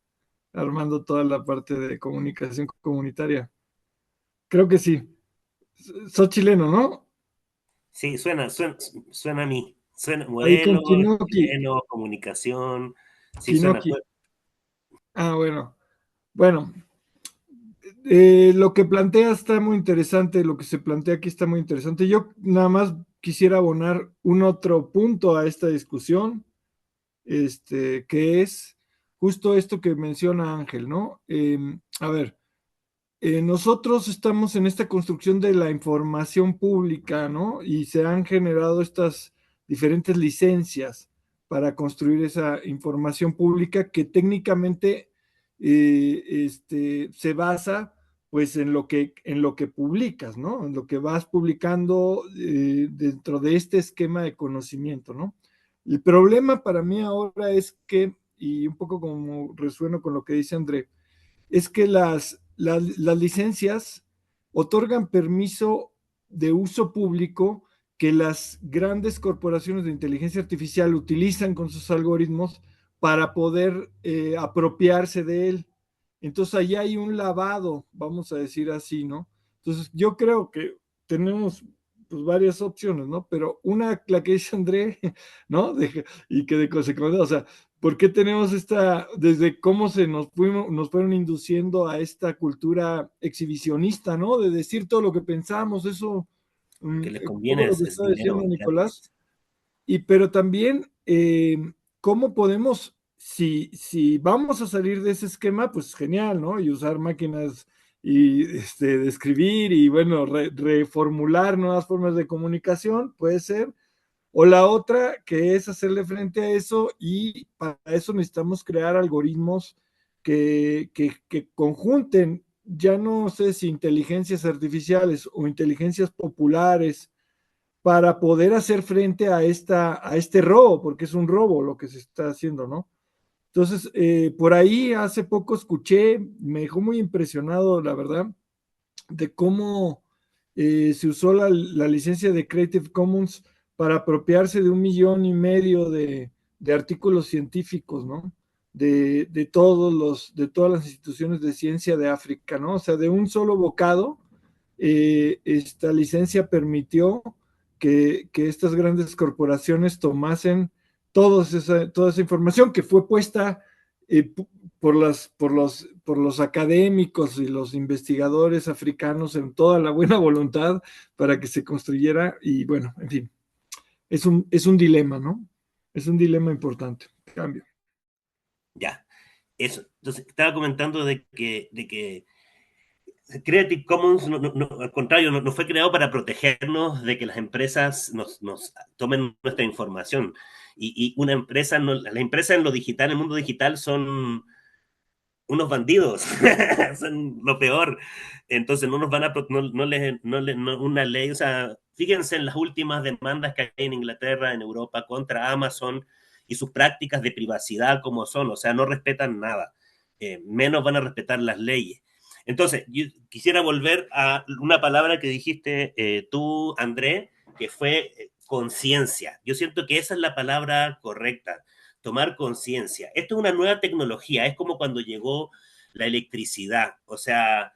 armando toda la parte de comunicación comunitaria. Creo que sí. Sos chileno, ¿no? Sí, suena a mí. Suena Ahí con modelo, Kinoki. chileno, comunicación. Sí, suena. Kinoki. Ah, bueno. Bueno, lo que plantea está muy interesante, lo que se plantea aquí está muy interesante. Yo nada más quisiera abonar un otro punto a esta discusión, que es justo esto que menciona Ángel, ¿no? A ver, nosotros estamos en esta construcción de la información pública, ¿no? Y se han generado estas diferentes licencias para construir esa información pública que técnicamente se basa pues en lo que publicas, ¿no? En lo que vas publicando dentro de este esquema de conocimiento, ¿no? El problema para mí ahora es que, y un poco como resueno con lo que dice André, es que las licencias otorgan permiso de uso público que las grandes corporaciones de inteligencia artificial utilizan con sus algoritmos para poder apropiarse de él. Entonces ahí hay un lavado, vamos a decir así, ¿no? Entonces yo creo que tenemos pues varias opciones, ¿no? Pero una, la que dice André, ¿no? Y que de consecuencia, o sea, ¿por qué tenemos desde cómo nos fueron induciendo a esta cultura exhibicionista, ¿no? De decir todo lo que pensamos, eso, Que les un conviene poco lo que es está diciendo dinero Nicolás, gratis. pero también, ¿cómo podemos, si vamos a salir de ese esquema, pues genial, ¿no? Y usar máquinas y de escribir y, bueno, reformular nuevas formas de comunicación, puede ser, o la otra, que es hacerle frente a eso y para eso necesitamos crear algoritmos que conjunten, ya no sé si inteligencias artificiales o inteligencias populares, para poder hacer frente a este robo, porque es un robo lo que se está haciendo, ¿no? Entonces, por ahí hace poco escuché, me dejó muy impresionado, la verdad, de cómo se usó la licencia de Creative Commons para apropiarse de 1,5 millones de artículos científicos, ¿no? De todas las instituciones de ciencia de África, ¿no? O sea, de un solo bocado, esta licencia permitió que estas grandes corporaciones tomasen toda esa información que fue puesta eh, por los académicos y los investigadores africanos en toda la buena voluntad para que se construyera y bueno, en fin, es un dilema, ¿no? Es un dilema importante. Cambio. Ya. Eso. Entonces, estaba comentando de que Creative Commons, al contrario, no fue creado para protegernos de que las empresas nos tomen nuestra información. Y una empresa, las empresas en lo digital, en el mundo digital, son unos bandidos, son lo peor. Entonces no nos van a, una ley, o sea, fíjense en las últimas demandas que hay en Inglaterra, en Europa, contra Amazon y sus prácticas de privacidad como son, o sea, no respetan nada, menos van a respetar las leyes. Entonces, yo quisiera volver a una palabra que dijiste tú, André, que fue conciencia. Yo siento que esa es la palabra correcta, tomar conciencia. Esto es una nueva tecnología, es como cuando llegó la electricidad. O sea,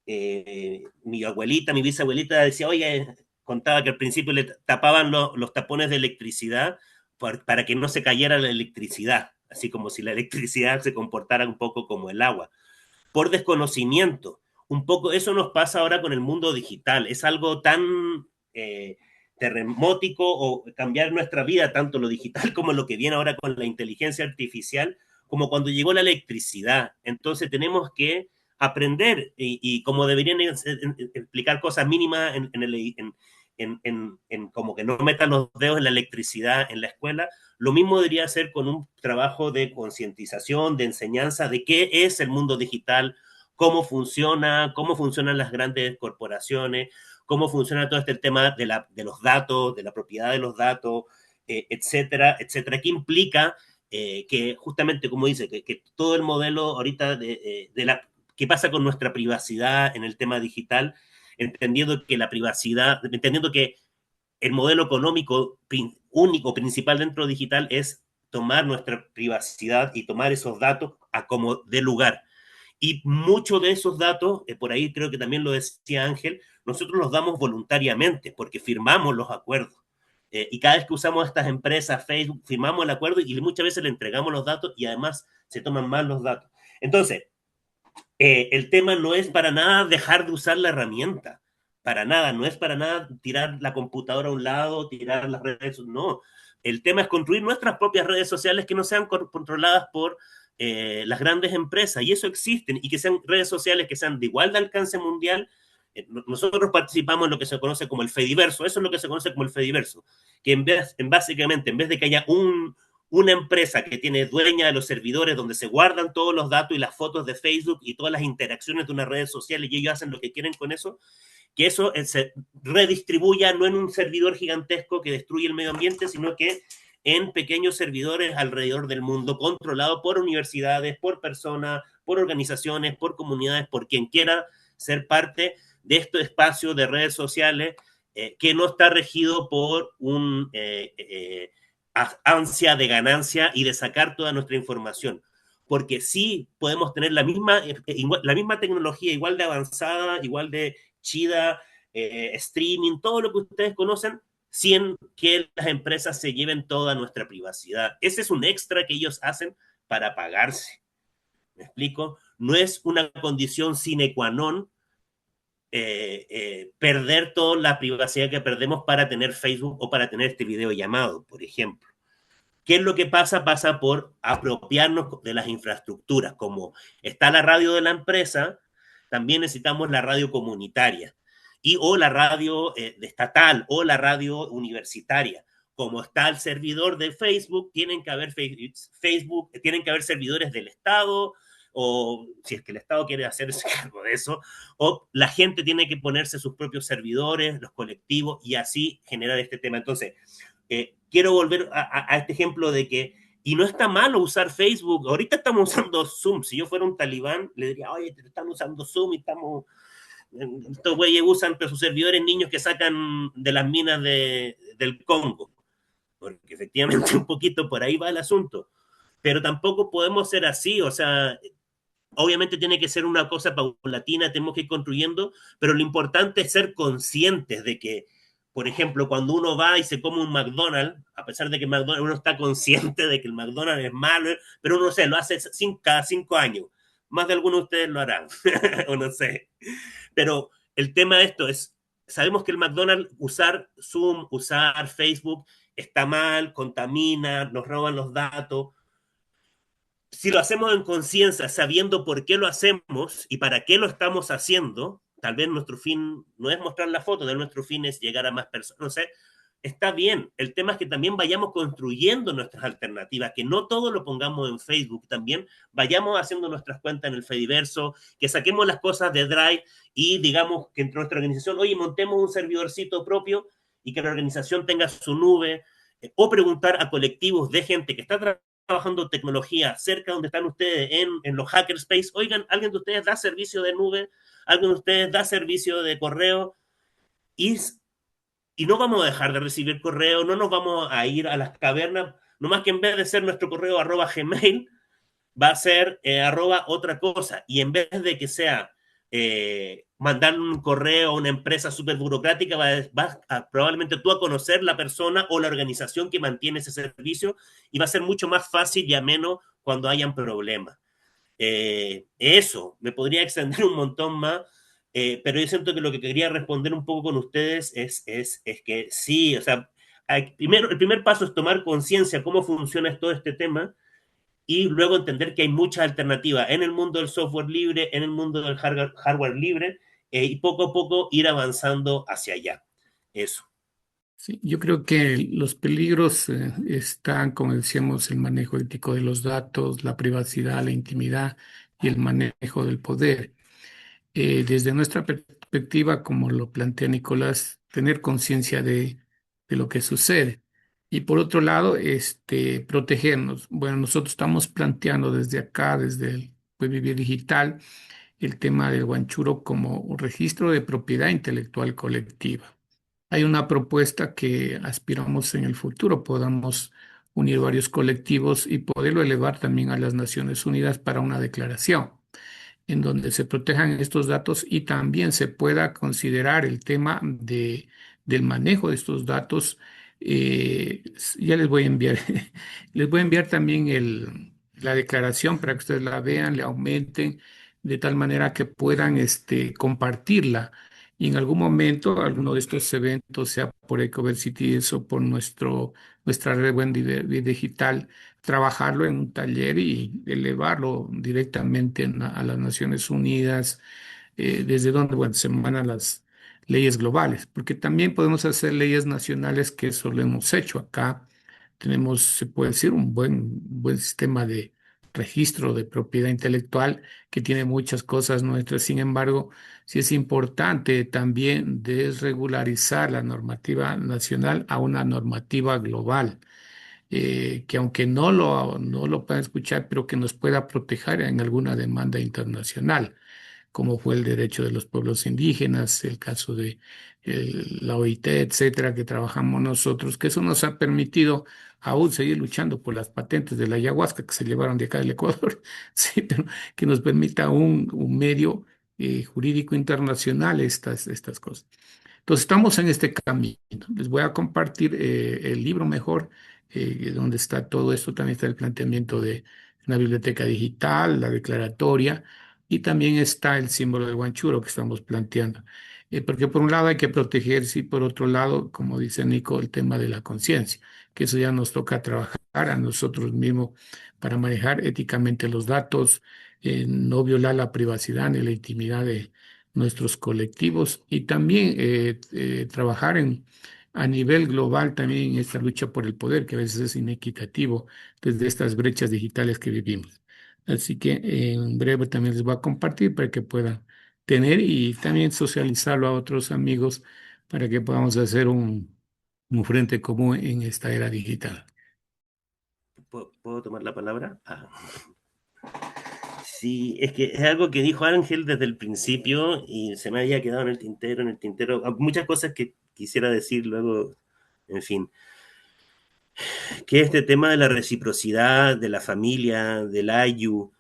mi abuelita, mi bisabuelita decía, oye, contaba que al principio le tapaban los tapones de electricidad para que no se cayera la electricidad, así como si la electricidad se comportara un poco como el agua, por desconocimiento. Un poco eso nos pasa ahora con el mundo digital. Es algo tan terremótico o cambiar nuestra vida, tanto lo digital como lo que viene ahora con la inteligencia artificial, como cuando llegó la electricidad. Entonces tenemos que aprender y como deberían explicar cosas mínimas en como que no metan los dedos en la electricidad en la escuela, lo mismo debería hacer con un trabajo de concientización, de enseñanza de qué es el mundo digital, cómo funcionan las grandes corporaciones, cómo funciona todo este tema de los datos, de la propiedad de los datos, etcétera, etcétera, que implica que justamente, como dice, que todo el modelo ahorita qué pasa con nuestra privacidad en el tema digital, entendiendo que la privacidad, entendiendo que el modelo económico único, principal dentro digital es tomar nuestra privacidad y tomar esos datos a como de lugar. Y muchos de esos datos, por ahí creo que también lo decía Ángel, nosotros los damos voluntariamente porque firmamos los acuerdos. Y cada vez que usamos estas empresas, Facebook, firmamos el acuerdo y muchas veces le entregamos los datos y además se toman mal los datos. Entonces, el tema no es para nada dejar de usar la herramienta, para nada, no es para nada tirar la computadora a un lado, tirar las redes, no. El tema es construir nuestras propias redes sociales que no sean controladas por las grandes empresas, y eso existen, y que sean redes sociales que sean de igual de alcance mundial. Nosotros participamos en lo que se conoce como el Fediverso, eso es lo que se conoce como el Fediverso, que básicamente, en vez de que haya una empresa que tiene dueña de los servidores donde se guardan todos los datos y las fotos de Facebook y todas las interacciones de unas redes sociales y ellos hacen lo que quieren con eso, que eso se redistribuya no en un servidor gigantesco que destruye el medio ambiente, sino que en pequeños servidores alrededor del mundo, controlado por universidades, por personas, por organizaciones, por comunidades, por quien quiera ser parte de este espacio de redes sociales que no está regido por un ansia de ganancia y de sacar toda nuestra información. Porque sí podemos tener la misma tecnología, igual de avanzada, igual de chida, streaming, todo lo que ustedes conocen, sin que las empresas se lleven toda nuestra privacidad. Ese es un extra que ellos hacen para pagarse. ¿Me explico? No es una condición sine qua non perder toda la privacidad que perdemos para tener Facebook o para tener este video llamado, por ejemplo. ¿Qué es lo que pasa? Pasa por apropiarnos de las infraestructuras. Como está la radio de la empresa, también necesitamos la radio comunitaria o la radio estatal o la radio universitaria. Como está el servidor de Facebook, tienen que haber servidores del Estado, o si es que el Estado quiere hacerse cargo de eso, o la gente tiene que ponerse sus propios servidores, los colectivos, y así generar este tema. Entonces, quiero volver a este ejemplo de que, y no está malo usar Facebook, ahorita estamos usando Zoom, si yo fuera un talibán, le diría, oye, están usando Zoom y estos güeyes usan sus servidores niños que sacan de las minas del Congo, porque efectivamente un poquito por ahí va el asunto, pero tampoco podemos ser así, o sea, obviamente tiene que ser una cosa paulatina, tenemos que ir construyendo, pero lo importante es ser conscientes de que, por ejemplo, cuando uno va y se come un McDonald's, a pesar de que McDonald's, uno está consciente de que el McDonald's es malo, pero uno lo hace cada 5 años. Más de algunos de ustedes lo harán, o no sé. Pero el tema de esto es, sabemos que el McDonald's, usar Zoom, usar Facebook, está mal, contamina, nos roban los datos. Si lo hacemos en conciencia, sabiendo por qué lo hacemos y para qué lo estamos haciendo, tal vez nuestro fin no es mostrar la foto, de nuestro fin es llegar a más personas, no sé, está bien. El tema es que también vayamos construyendo nuestras alternativas, que no todo lo pongamos en Facebook, también vayamos haciendo nuestras cuentas en el Fediverso, que saquemos las cosas de Drive y digamos que entre nuestra organización, oye, montemos un servidorcito propio y que la organización tenga su nube, o preguntar a colectivos de gente que está trabajando tecnología cerca donde están ustedes en los hackerspace, oigan, ¿alguien de ustedes da servicio de nube? ¿Alguien de ustedes da servicio de correo? Y no vamos a dejar de recibir correo, no nos vamos a ir a las cavernas, nomás que en vez de ser nuestro correo @gmail, va a ser otra cosa. Y en vez de que sea mandar un correo a una empresa súper burocrática, vas a, probablemente tú a conocer la persona o la organización que mantiene ese servicio y va a ser mucho más fácil y ameno cuando hayan problemas. Eso, me podría extender un montón más, pero yo siento que lo que quería responder un poco con ustedes es que sí, o sea, primero, el primer paso es tomar conciencia cómo funciona todo este tema y luego entender que hay muchas alternativas en el mundo del software libre, en el mundo del hardware libre, y poco a poco ir avanzando hacia allá. Eso. Sí, yo creo que los peligros están, como decíamos, el manejo ético de los datos, la privacidad, la intimidad y el manejo del poder. Desde nuestra perspectiva, como lo plantea Nicolás, tener conciencia de lo que sucede. Y por otro lado, protegernos. Bueno, nosotros estamos planteando desde acá, desde el Buen Vivir Digital, el tema del guanchuro como un registro de propiedad intelectual colectiva. Hay una propuesta que aspiramos en el futuro podamos unir varios colectivos y poderlo elevar también a las Naciones Unidas para una declaración en donde se protejan estos datos y también se pueda considerar el tema del manejo de estos datos. Ya les voy a enviar, les voy a enviar también la declaración para que ustedes la vean, le aumenten, de tal manera que puedan compartirla. Y en algún momento, alguno de estos eventos, sea por Ecoversities o por nuestra red Buen Vivir Digital, trabajarlo en un taller y elevarlo directamente a las Naciones Unidas, desde donde, bueno, se emanan las leyes globales, porque también podemos hacer leyes nacionales, que eso lo hemos hecho acá. Tenemos, se puede decir, un buen sistema de registro de propiedad intelectual que tiene muchas cosas nuestras. Sin embargo, sí es importante también desregularizar la normativa nacional a una normativa global, que aunque no lo puedan escuchar, pero que nos pueda proteger en alguna demanda internacional, como fue el derecho de los pueblos indígenas, el caso de la OIT, etcétera, que trabajamos nosotros, que eso nos ha permitido aún seguir luchando por las patentes de la ayahuasca que se llevaron de acá del Ecuador, sí, pero que nos permita un medio jurídico internacional estas cosas. Entonces, estamos en este camino. Les voy a compartir el libro mejor, donde está todo esto. También está el planteamiento de una biblioteca digital, la declaratoria, y también está el símbolo de Guanchuro que estamos planteando. Porque por un lado hay que protegerse y por otro lado, como dice Nico, el tema de la conciencia, que eso ya nos toca trabajar a nosotros mismos para manejar éticamente los datos, no violar la privacidad ni la intimidad de nuestros colectivos y también trabajar a nivel global también en esta lucha por el poder, que a veces es inequitativo desde estas brechas digitales que vivimos. Así que en breve también les voy a compartir para que puedan tener y también socializarlo a otros amigos para que podamos hacer un frente común en esta era digital. ¿Puedo tomar la palabra? Ah. Sí, es que es algo que dijo Ángel desde el principio y se me había quedado en el tintero. Muchas cosas que quisiera decir luego, en fin, que este tema de la reciprocidad, de la familia, del AYU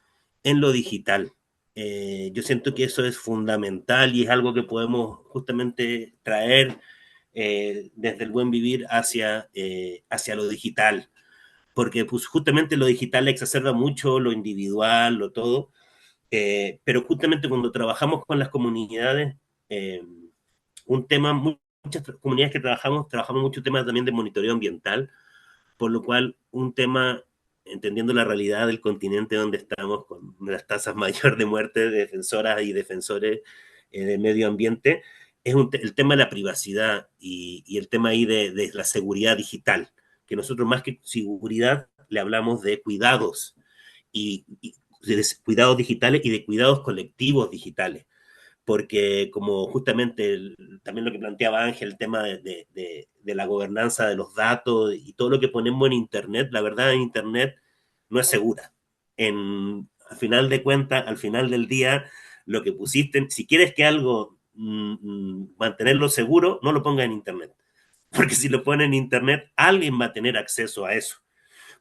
en lo digital. Yo siento que eso es fundamental y es algo que podemos justamente traer desde el buen vivir hacia lo digital, porque pues, justamente lo digital exacerba mucho lo individual, lo todo, pero justamente cuando trabajamos con las comunidades, eh, un tema, muchas comunidades que trabajamos mucho temas también de monitoreo ambiental, por lo cual un tema, entendiendo la realidad del continente donde estamos, con las tasas mayor de muerte de defensoras y defensores del medio ambiente, es el tema de la privacidad y el tema ahí de la seguridad digital, que nosotros más que seguridad le hablamos de cuidados y de cuidados digitales y de cuidados colectivos digitales, porque como justamente también lo que planteaba Ángel, el tema de la gobernanza de los datos y todo lo que ponemos en Internet, la verdad en Internet no es segura. Al final de cuentas, al final del día, lo que pusiste, si quieres que algo mantenerlo seguro, no lo ponga en Internet. Porque si lo pone en Internet, alguien va a tener acceso a eso.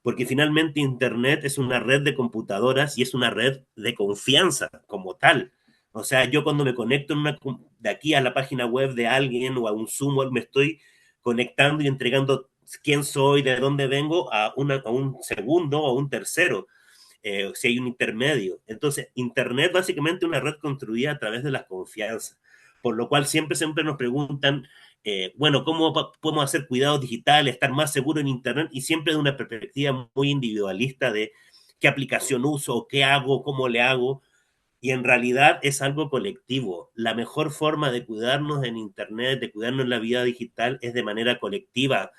Porque finalmente Internet es una red de computadoras y es una red de confianza como tal. O sea, yo cuando me conecto de aquí a la página web de alguien o a un Zoom, me estoy conectando y entregando quién soy, de dónde vengo a un segundo o a un tercero, si hay un intermedio. Entonces, Internet básicamente es una red construida a través de la confianza, por lo cual siempre nos preguntan, bueno, ¿cómo podemos hacer cuidados digitales, estar más seguro en Internet? Y siempre de una perspectiva muy individualista de qué aplicación uso, qué hago, cómo le hago. Y en realidad es algo colectivo. La mejor forma de cuidarnos en Internet, de cuidarnos en la vida digital, es de manera colectiva.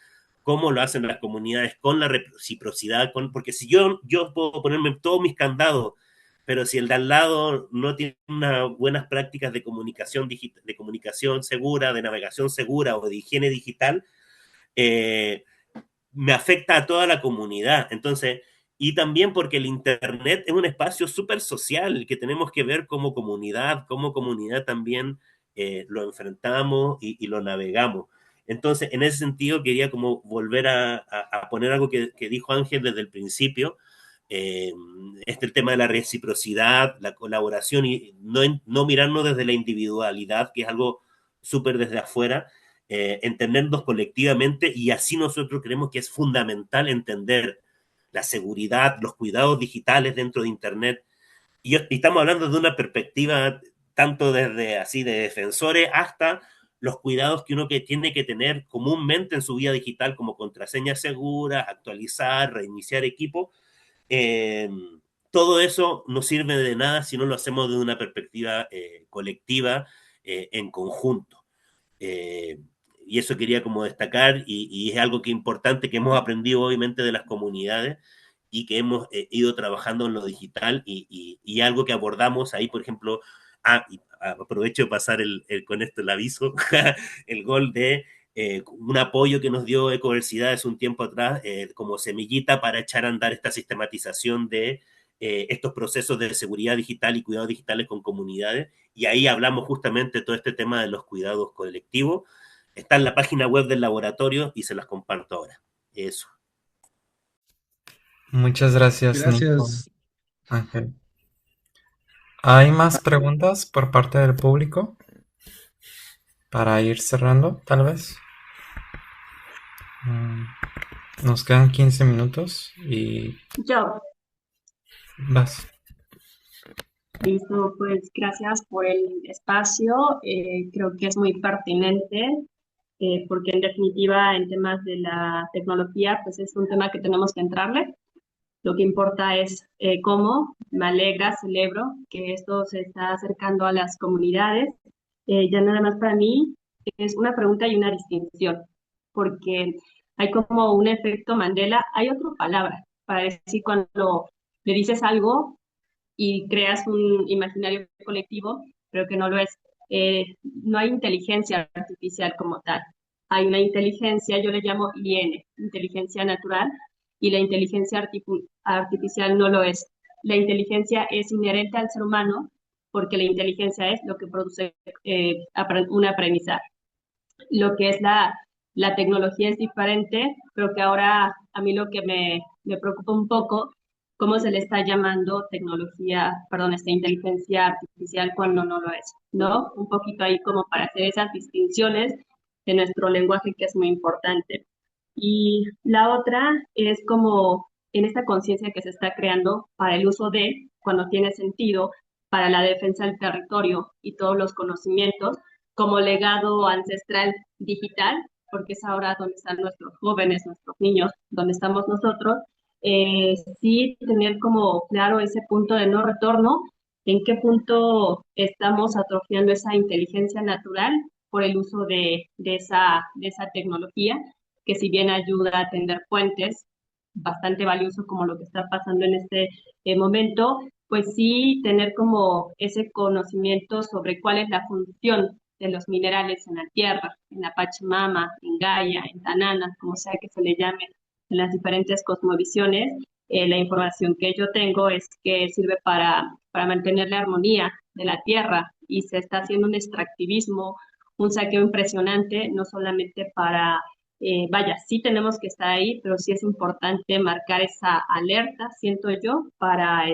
¿Cómo lo hacen las comunidades? Con la reciprocidad, porque si yo puedo ponerme todos mis candados, pero si el de al lado no tiene unas buenas prácticas de comunicación, de comunicación segura, de navegación segura o de higiene digital, eh, me afecta a toda la comunidad. Entonces, y también porque el Internet es un espacio súper social que tenemos que ver como comunidad también lo enfrentamos y lo navegamos. Entonces, en ese sentido, quería como volver a poner algo que dijo Ángel desde el principio, eh, el tema de la reciprocidad, la colaboración y no mirarnos desde la individualidad, que es algo súper desde afuera, entendernos colectivamente y así nosotros creemos que es fundamental entender la seguridad, los cuidados digitales dentro de Internet. Y estamos hablando de una perspectiva tanto desde así de defensores hasta los cuidados que uno que tiene que tener comúnmente en su vida digital como contraseñas seguras, actualizar, reiniciar equipo. Eh, Todo eso no sirve de nada si no lo hacemos desde una perspectiva colectiva en conjunto. Eh, y eso quería como destacar y es algo que es importante que hemos aprendido obviamente de las comunidades y que hemos ido trabajando en lo digital y algo que abordamos ahí, por ejemplo, aprovecho de pasar con esto el aviso, el gol de un apoyo que nos dio Ecoversidades un tiempo atrás como semillita para echar a andar esta sistematización de estos procesos de seguridad digital y cuidados digitales con comunidades. Y ahí hablamos justamente de todo este tema de los cuidados colectivos. Está en la página web del laboratorio y se las comparto ahora. Eso. Muchas gracias, Nico. Gracias. Ángel. ¿Hay más preguntas por parte del público? Para ir cerrando, tal vez. Nos quedan 15 minutos y Yo, vas. listo, pues gracias por el espacio. Creo que es muy pertinente porque en definitiva en temas de la tecnología, pues es un tema que tenemos que entrarle. Lo que importa es cómo. Me alegra, celebro que esto se está acercando a las comunidades. Ya nada más para mí es una pregunta y una distinción, porque hay como un efecto Mandela. Hay otra palabra para decir cuando le dices algo y creas un imaginario colectivo, pero que no lo es. No hay inteligencia artificial como tal. Hay una inteligencia, yo le llamo IN, inteligencia natural, y la inteligencia artificial no lo es. La inteligencia es inherente al ser humano porque la inteligencia es lo que produce un aprendizaje. Lo que es la tecnología es diferente. Creo que ahora a mí lo que me preocupa un poco, cómo se le está llamando tecnología, perdón, inteligencia artificial cuando no lo es, ¿no? Un poquito ahí como para hacer esas distinciones de nuestro lenguaje que es muy importante. Y la otra es como en esta conciencia que se está creando para el uso de, cuando tiene sentido, para la defensa del territorio y todos los conocimientos, como legado ancestral digital, porque es ahora donde están nuestros jóvenes, nuestros niños, donde estamos nosotros, sí tener como claro ese punto de no retorno, en qué punto estamos atrofiando esa inteligencia natural por el uso de esa tecnología, que si bien ayuda a tender puentes, bastante valioso como lo que está pasando en este momento, pues sí tener como ese conocimiento sobre cuál es la función de los minerales en la Tierra, en la Pachamama, en Gaia, en Tanana, como sea que se le llame, en las diferentes cosmovisiones. La información que yo tengo es que sirve para mantener la armonía de la Tierra y se está haciendo un extractivismo, un saqueo impresionante, no solamente para vaya, sí tenemos que estar ahí, pero sí es importante marcar esa alerta, siento yo, para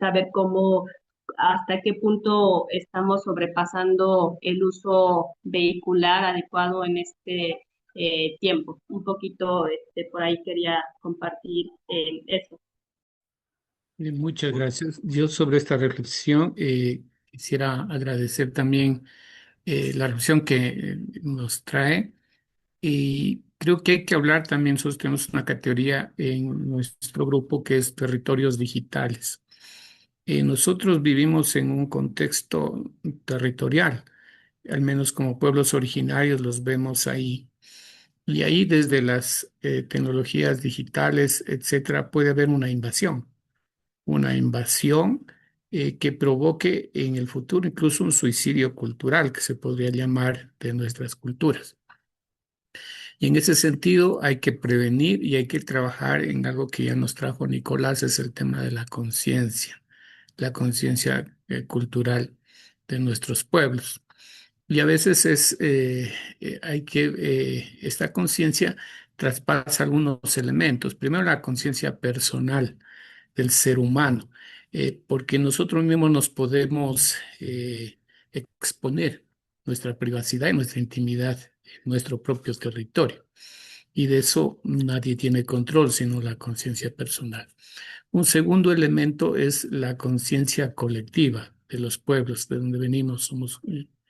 saber cómo, hasta qué punto estamos sobrepasando el uso vehicular adecuado en este tiempo. Un poquito por ahí quería compartir eso. Muchas gracias. Yo sobre esta reflexión quisiera agradecer también la reflexión que nos trae. Y creo que hay que hablar también, nosotros tenemos una categoría en nuestro grupo que es territorios digitales. Nosotros vivimos en un contexto territorial, al menos como pueblos originarios los vemos ahí. Y ahí desde las tecnologías digitales, etcétera, puede haber una invasión que provoque en el futuro incluso un suicidio cultural que se podría llamar de nuestras culturas. Y en ese sentido hay que prevenir y hay que trabajar en algo que ya nos trajo Nicolás, es el tema de la conciencia cultural de nuestros pueblos. Y a veces esta conciencia traspasa algunos elementos. Primero, la conciencia personal del ser humano, porque nosotros mismos nos podemos exponer nuestra privacidad y nuestra intimidad en nuestro propio territorio. Y de eso nadie tiene control, sino la conciencia personal. Un segundo elemento es la conciencia colectiva de los pueblos de donde venimos. Somos,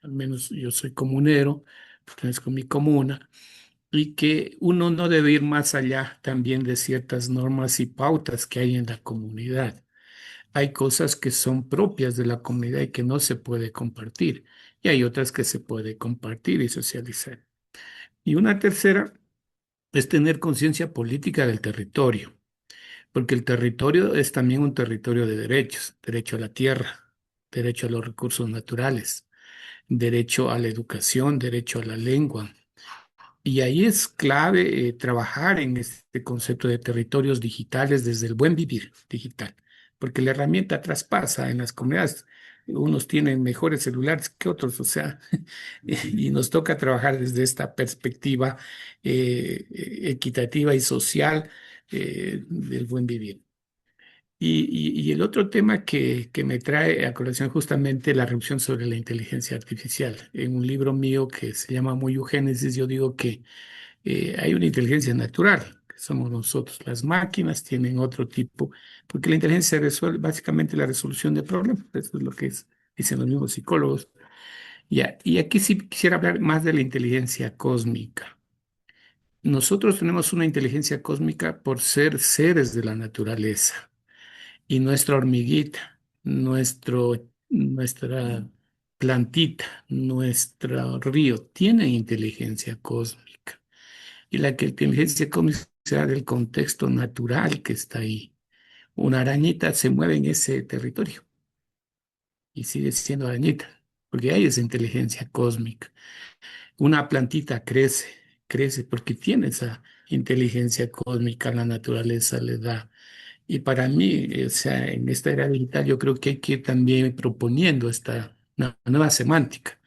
al menos yo soy comunero, pertenezco a mi comuna, y que uno no debe ir más allá también de ciertas normas y pautas que hay en la comunidad. Hay cosas que son propias de la comunidad y que no se puede compartir, y hay otras que se puede compartir y socializar. Y una tercera es tener conciencia política del territorio, porque el territorio es también un territorio de derechos, derecho a la tierra, derecho a los recursos naturales, derecho a la educación, derecho a la lengua. Y ahí es clave trabajar en este concepto de territorios digitales desde el buen vivir digital, porque la herramienta traspasa en las comunidades. Unos tienen mejores celulares que otros, o sea, y nos toca trabajar desde esta perspectiva equitativa y social del buen vivir. Y el otro tema que me trae a colación justamente la reflexión sobre la inteligencia artificial. En un libro mío que se llama Moyogénesis, yo digo que hay una inteligencia natural, que somos nosotros. Las máquinas tienen otro tipo, porque la inteligencia resuelve básicamente la resolución de problemas. Eso es lo que dicen los mismos psicólogos. Ya, y aquí sí quisiera hablar más de la inteligencia cósmica. Nosotros tenemos una inteligencia cósmica por ser seres de la naturaleza y nuestra hormiguita, nuestra plantita, nuestro río tiene inteligencia cósmica. Y la que inteligencia cósmica será del contexto natural que está ahí. Una arañita se mueve en ese territorio y sigue siendo arañita, porque hay esa inteligencia cósmica. Una plantita crece porque tiene esa inteligencia cósmica, la naturaleza le da. Y para mí, o sea, en esta era digital, yo creo que hay que ir también proponiendo una nueva semántica.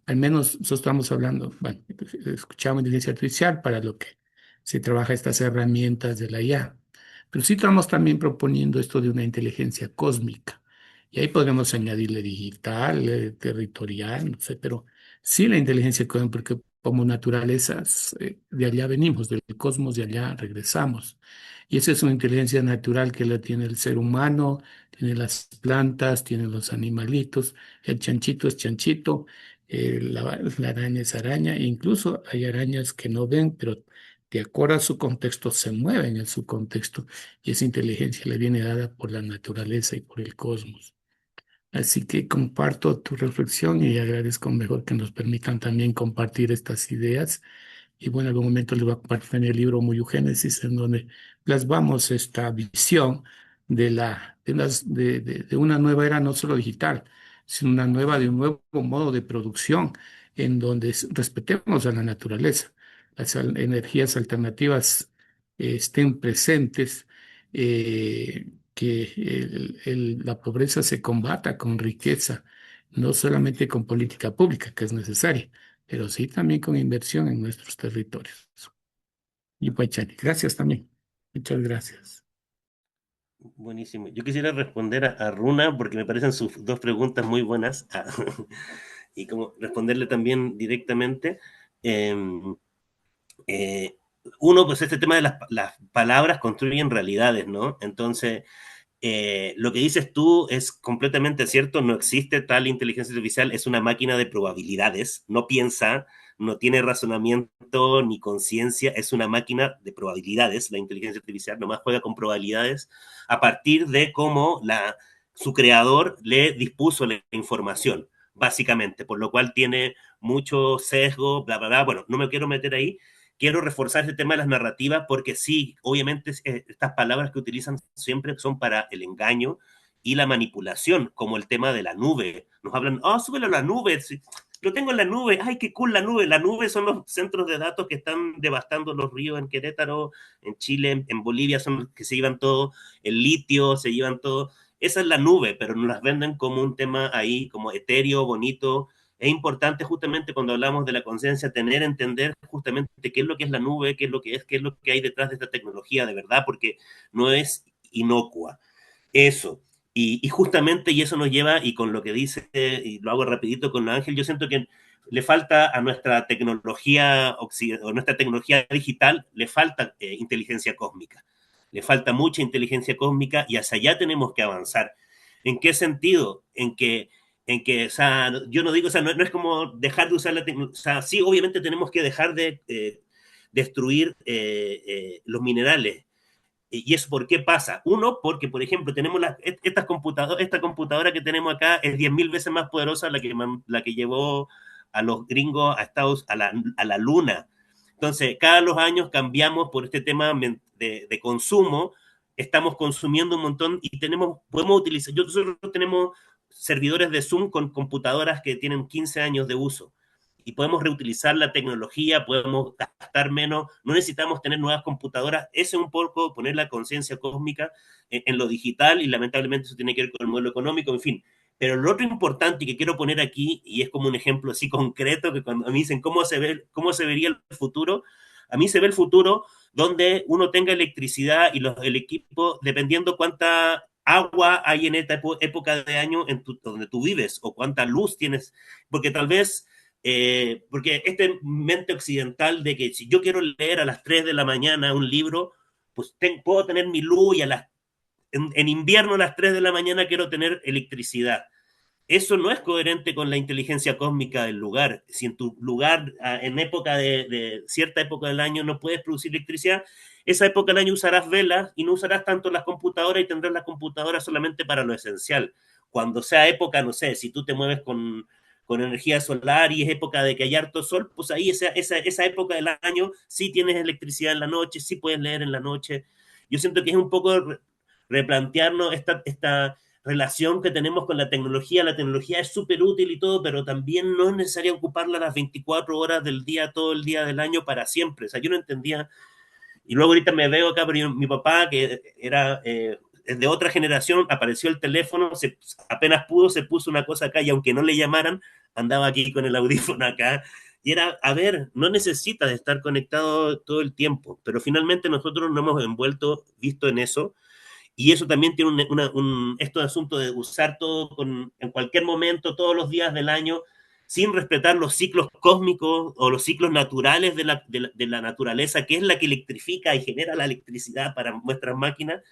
Al menos nosotros estamos hablando, bueno, escuchamos inteligencia artificial para lo que se trabaja estas herramientas de la IA, pero sí estamos también proponiendo esto de una inteligencia cósmica. Y ahí podemos añadirle digital, territorial, no sé, pero sí la inteligencia cósmica, porque como naturalezas, de allá venimos, del cosmos, de allá regresamos. Y esa es una inteligencia natural que la tiene el ser humano, tiene las plantas, tiene los animalitos, el chanchito es chanchito, la araña es araña, e incluso hay arañas que no ven, pero de acuerdo a su contexto se mueven en su contexto y esa inteligencia le viene dada por la naturaleza y por el cosmos. Así que comparto tu reflexión y agradezco mejor que nos permitan también compartir estas ideas. Y bueno, en algún momento les voy a compartir también el libro Muyugénesis, en donde plasmamos esta visión de una nueva era, no solo digital, sino de un nuevo modo de producción, en donde respetemos a la naturaleza, las energías alternativas estén presentes, que la pobreza se combata con riqueza, no solamente con política pública, que es necesaria, pero sí también con inversión en nuestros territorios. Y pues, Chani, gracias también. Muchas gracias. Buenísimo. Yo quisiera responder a Runa porque me parecen sus dos preguntas muy buenas y como responderle también directamente. Eh, eh, Uno, pues este tema de las palabras construyen realidades, ¿no? Entonces, lo que dices tú es completamente cierto, no existe tal inteligencia artificial, es una máquina de probabilidades, no piensa, no tiene razonamiento ni conciencia, es una máquina de probabilidades, la inteligencia artificial nomás juega con probabilidades a partir de cómo su creador le dispuso la información, básicamente, por lo cual tiene mucho sesgo, bla, bla, bla. Bueno, no me quiero meter ahí, quiero reforzar este tema de las narrativas porque sí, obviamente estas palabras que utilizan siempre son para el engaño y la manipulación, como el tema de la nube. Nos hablan, oh, súbelo a la nube, sí, lo tengo en la nube, ay, qué cool la nube. La nube son los centros de datos que están devastando los ríos en Querétaro, en Chile, en Bolivia, son los que se llevan todo, el litio, se llevan todo. Esa es la nube, pero nos las venden como un tema ahí, como etéreo, bonito. Es importante justamente cuando hablamos de la conciencia entender justamente qué es lo que es la nube, qué es lo que hay detrás de esta tecnología de verdad, porque no es inocua. Eso. Y justamente, y eso nos lleva, y con lo que dice, y lo hago rapidito con Ángel, yo siento que le falta a nuestra tecnología o nuestra tecnología digital, le falta inteligencia cósmica. Le falta mucha inteligencia cósmica y hacia allá tenemos que avanzar. ¿En qué sentido? O sea, yo no digo, o sea, no es como dejar de usar la tecnología, o sea, sí, obviamente tenemos que dejar de destruir los minerales. ¿Y eso por qué pasa? Uno, porque, por ejemplo, tenemos esta computadora que tenemos acá es 10.000 veces más poderosa la que llevó a los gringos a la luna. Entonces, cada los años cambiamos por este tema de consumo, estamos consumiendo un montón y podemos utilizar, nosotros tenemos servidores de Zoom con computadoras que tienen 15 años de uso y podemos reutilizar la tecnología, podemos gastar menos, no necesitamos tener nuevas computadoras, ese es un poco poner la conciencia cósmica en lo digital y lamentablemente eso tiene que ver con el modelo económico, en fin. Pero lo otro importante que quiero poner aquí, y es como un ejemplo así concreto, que cuando me dicen cómo se vería el futuro, a mí se ve el futuro donde uno tenga electricidad y el equipo, dependiendo cuánta agua hay en esta época de año donde tú vives o cuánta luz tienes, porque tal vez porque este mente occidental de que si yo quiero leer a las 3 de la mañana un libro, pues puedo tener mi luz y en invierno a las 3 de la mañana quiero tener electricidad. Eso no es coherente con la inteligencia cósmica del lugar. Si en tu lugar, en cierta época del año, no puedes producir electricidad, esa época del año usarás velas y no usarás tanto las computadoras y tendrás las computadoras solamente para lo esencial. Cuando sea época, no sé, si tú te mueves con energía solar y es época de que hay harto sol, pues ahí esa época del año sí tienes electricidad en la noche, sí puedes leer en la noche. Yo siento que es un poco replantearnos esta relación que tenemos con la tecnología. La tecnología es súper útil y todo, pero también no es necesario ocuparla las 24 horas del día, todo el día del año para siempre. O sea, yo no entendía. Y luego ahorita me veo acá, pero mi papá, que era de otra generación, apareció el teléfono, apenas pudo, se puso una cosa acá y aunque no le llamaran, andaba aquí con el audífono acá. Y era, a ver, no necesitas estar conectado todo el tiempo, pero finalmente nosotros nos hemos visto en eso, y eso también tiene esto de asunto de usar todo en cualquier momento, todos los días del año, sin respetar los ciclos cósmicos o los ciclos naturales de la naturaleza, que es la que electrifica y genera la electricidad para nuestras máquinas.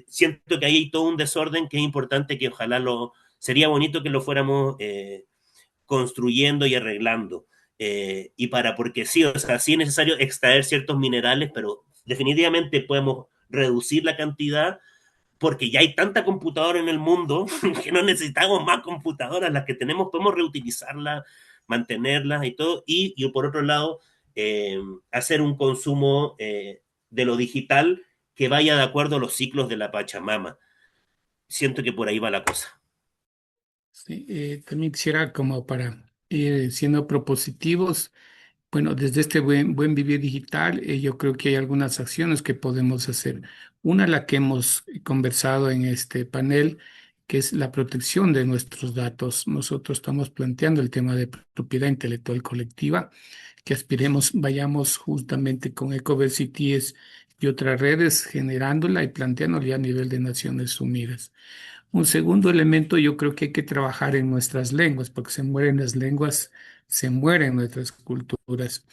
Siento que ahí hay todo un desorden que es importante que ojalá sería bonito que lo fuéramos construyendo y arreglando. Porque sí, o sea, sí es necesario extraer ciertos minerales, pero definitivamente podemos reducir la cantidad porque ya hay tanta computadora en el mundo que no necesitamos más computadoras, las que tenemos podemos reutilizarlas, mantenerlas y todo, y por otro lado, hacer un consumo de lo digital que vaya de acuerdo a los ciclos de la Pachamama. Siento que por ahí va la cosa. Sí, también quisiera como para ir siendo propositivos. Bueno, desde este buen vivir digital, yo creo que hay algunas acciones que podemos hacer. Una, la que hemos conversado en este panel, que es la protección de nuestros datos. Nosotros estamos planteando el tema de propiedad intelectual colectiva, que aspiremos, vayamos justamente con Ecoversities y otras redes generándola y planteándola ya a nivel de Naciones Unidas. Un segundo elemento, yo creo que hay que trabajar en nuestras lenguas, porque se mueren las lenguas, se mueren nuestras culturas.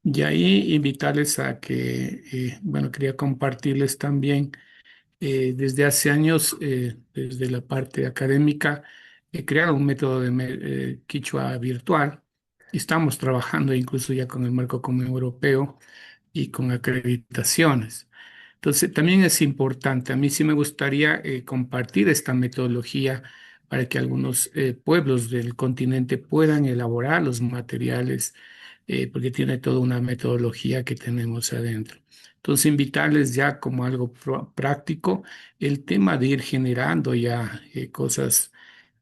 Y ahí invitarles a que, bueno, quería compartirles también, desde hace años, desde la parte académica, he creado un método de quichua virtual y estamos trabajando incluso ya con el marco común europeo y con acreditaciones. Entonces, también es importante, a mí sí me gustaría compartir esta metodología para que algunos pueblos del continente puedan elaborar los materiales, porque tiene toda una metodología que tenemos adentro. Entonces, invitarles ya como algo práctico el tema de ir generando ya cosas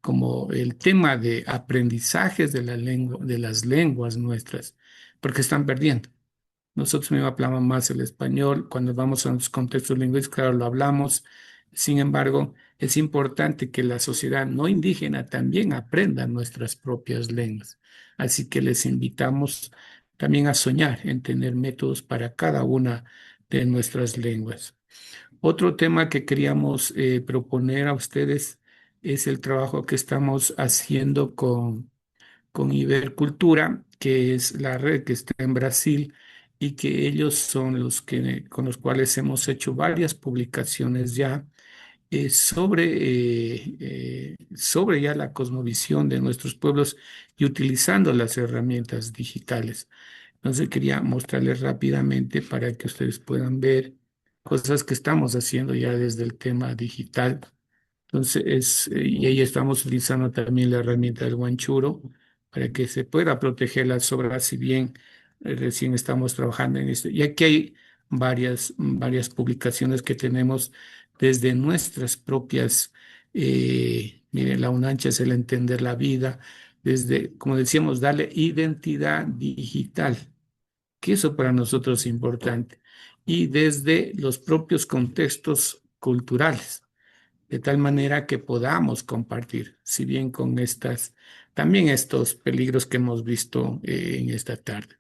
como el tema de aprendizajes de la lengua, de las lenguas nuestras, porque están perdiendo. Nosotros mismos hablamos más el español, cuando vamos a los contextos lingüísticos, claro, lo hablamos. Sin embargo, es importante que la sociedad no indígena también aprenda nuestras propias lenguas. Así que les invitamos también a soñar en tener métodos para cada una de nuestras lenguas. Otro tema que queríamos proponer a ustedes es el trabajo que estamos haciendo con Ibercultura, que es la red que está en Brasil y que ellos son los que, con los cuales hemos hecho varias publicaciones ya sobre ya la cosmovisión de nuestros pueblos y utilizando las herramientas digitales. Entonces quería mostrarles rápidamente para que ustedes puedan ver cosas que estamos haciendo ya desde el tema digital. Entonces, y ahí estamos utilizando también la herramienta del guanchuro para que se pueda proteger las obras, si bien recién estamos trabajando en esto. Y aquí hay varias publicaciones que tenemos desde nuestras propias, miren, la UNANCHA es el entender la vida, desde, como decíamos, darle identidad digital, que eso para nosotros es importante, y desde los propios contextos culturales de tal manera que podamos compartir, si bien con también estos peligros que hemos visto en esta tarde.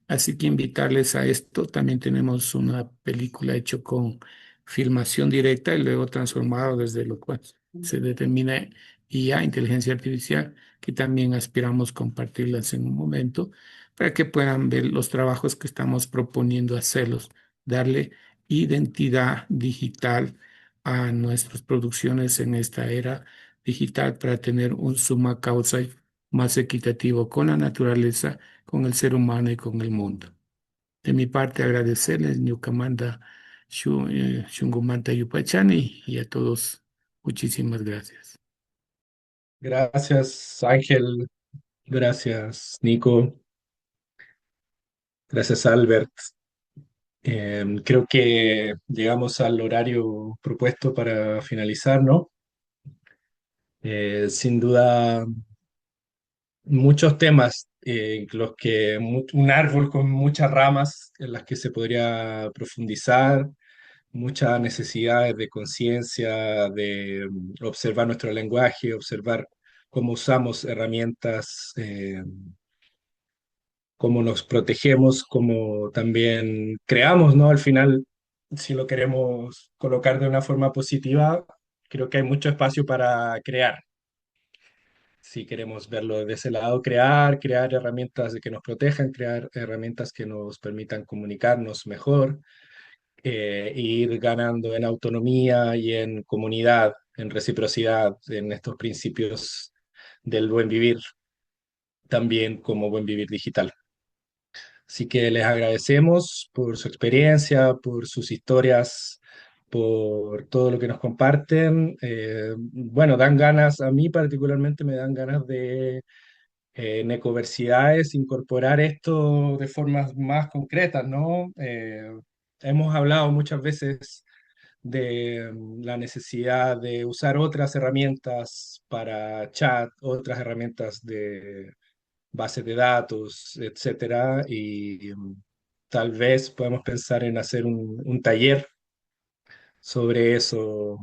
Así que invitarles a esto. También tenemos una película hecha con filmación directa y luego transformado desde lo cual se determina IA, inteligencia artificial, que también aspiramos compartirlas en un momento para que puedan ver los trabajos que estamos proponiendo hacerlos, darle identidad digital a nuestras producciones en esta era digital para tener un summa causa más equitativo con la naturaleza, con el ser humano y con el mundo. De mi parte, agradecerles, Ñucamanta, Shungumanta Yupachani, y a todos, muchísimas gracias. Gracias, Ángel. Gracias, Nico. Gracias, Albert. Creo que llegamos al horario propuesto para finalizar, ¿no? Sin duda, muchos temas, los que un árbol con muchas ramas en las que se podría profundizar, muchas necesidades de conciencia, de observar nuestro lenguaje, observar cómo usamos herramientas, cómo nos protegemos, cómo también creamos, ¿no? Al final, si lo queremos colocar de una forma positiva, creo que hay mucho espacio para crear. Si queremos verlo de ese lado, crear herramientas que nos protejan, crear herramientas que nos permitan comunicarnos mejor, ir ganando en autonomía y en comunidad, en reciprocidad, en estos principios del buen vivir, también como buen vivir digital. Así que les agradecemos por su experiencia, por sus historias, por todo lo que nos comparten. Bueno, dan ganas, a mí particularmente me dan ganas de en ecoversidades incorporar esto de formas más concretas, ¿no? Hemos hablado muchas veces de la necesidad de usar otras herramientas para chat, otras herramientas de bases de datos, etcétera, y tal vez podemos pensar en hacer un taller sobre eso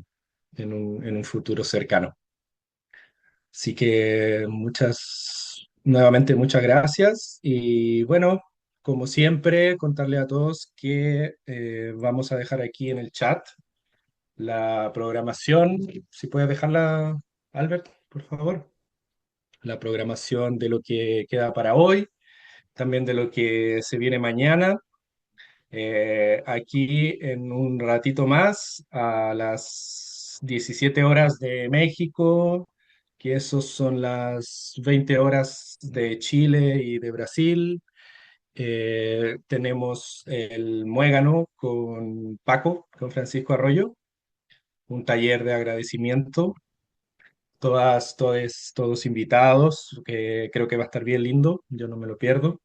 en un futuro cercano. Así que nuevamente muchas gracias y bueno, como siempre, contarle a todos que vamos a dejar aquí en el chat la programación, si puedes dejarla, Albert, por favor, la programación de lo que queda para hoy, también de lo que se viene mañana. Aquí en un ratito más, a las 17 horas de México, que esos son las 20 horas de Chile y de Brasil. Tenemos el Muégano con Paco, con Francisco Arroyo, un taller de agradecimiento. Todos invitados, que creo que va a estar bien lindo, yo no me lo pierdo.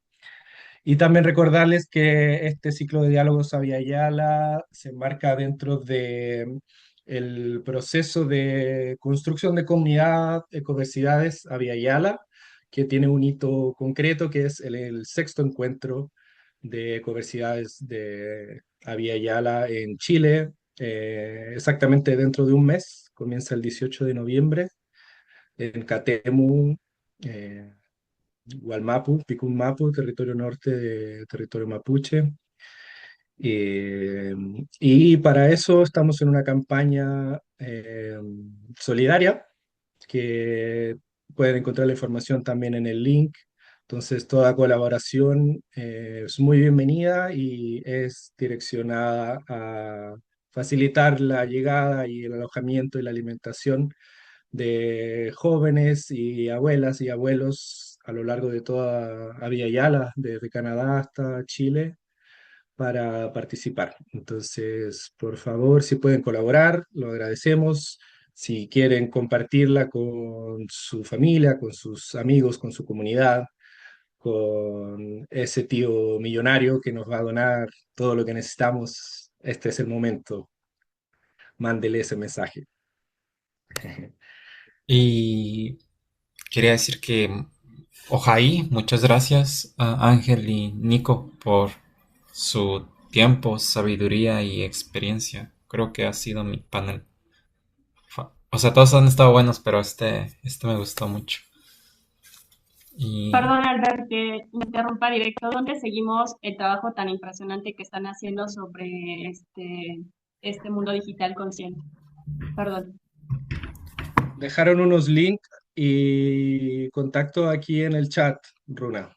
Y también recordarles que este ciclo de diálogos Abya Yala se enmarca dentro de el proceso de construcción de comunidad ecoversidades Abya Yala, que tiene un hito concreto que es el sexto encuentro de ecoversidades de Abya Yala en Chile, exactamente dentro de un mes, comienza el 18 de noviembre en Catemu, eh, Gualmapu, Picunmapu, territorio norte de territorio mapuche. Eh, y para eso estamos en una campaña solidaria que pueden encontrar la información también en el link. Entonces, toda colaboración es muy bienvenida y es direccionada a facilitar la llegada y el alojamiento y la alimentación de jóvenes y abuelas y abuelos a lo largo de toda Abya Yala, desde Canadá hasta Chile, para participar. Entonces, por favor, si pueden colaborar, lo agradecemos. Si quieren compartirla con su familia, con sus amigos, con su comunidad, con ese tío millonario que nos va a donar todo lo que necesitamos, este es el momento. Mándele ese mensaje. Y quería decir que Ojaí, muchas gracias a Ángel y Nico por su tiempo, sabiduría y experiencia. Creo que ha sido mi panel. O sea, todos han estado buenos, pero este me gustó mucho. Y Perdón, Albert, que me interrumpa directo. ¿Dónde seguimos el trabajo tan impresionante que están haciendo sobre este mundo digital consciente? Perdón. Dejaron unos links y contacto aquí en el chat, Runa.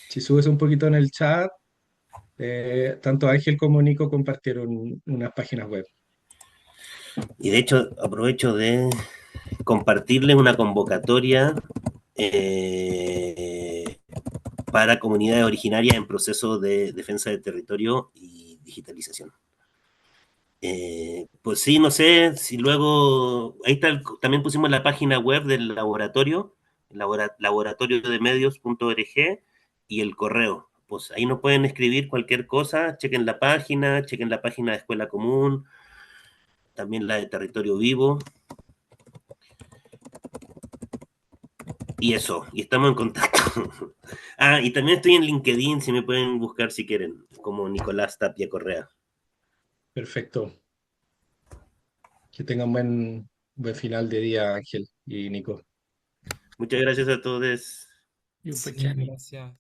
Si subes un poquito en el chat, tanto Ángel como Nico compartieron unas páginas web. Y de hecho, aprovecho de compartirles una convocatoria eh, para comunidades originarias en proceso de defensa del territorio y digitalización. Pues sí, no sé si luego, ahí está, también pusimos la página web del laboratorio, laboratoriodemedios.org y el correo. Pues ahí nos pueden escribir cualquier cosa, chequen la página de Escuela Común, también la de Territorio Vivo. Y eso, y estamos en contacto. Ah, y también estoy en LinkedIn, si me pueden buscar si quieren, como Nicolás Tapia Correa. Perfecto. Que tengan buen final de día, Ángel y Nico. Muchas gracias a todos. sí, Yupachani. gracias.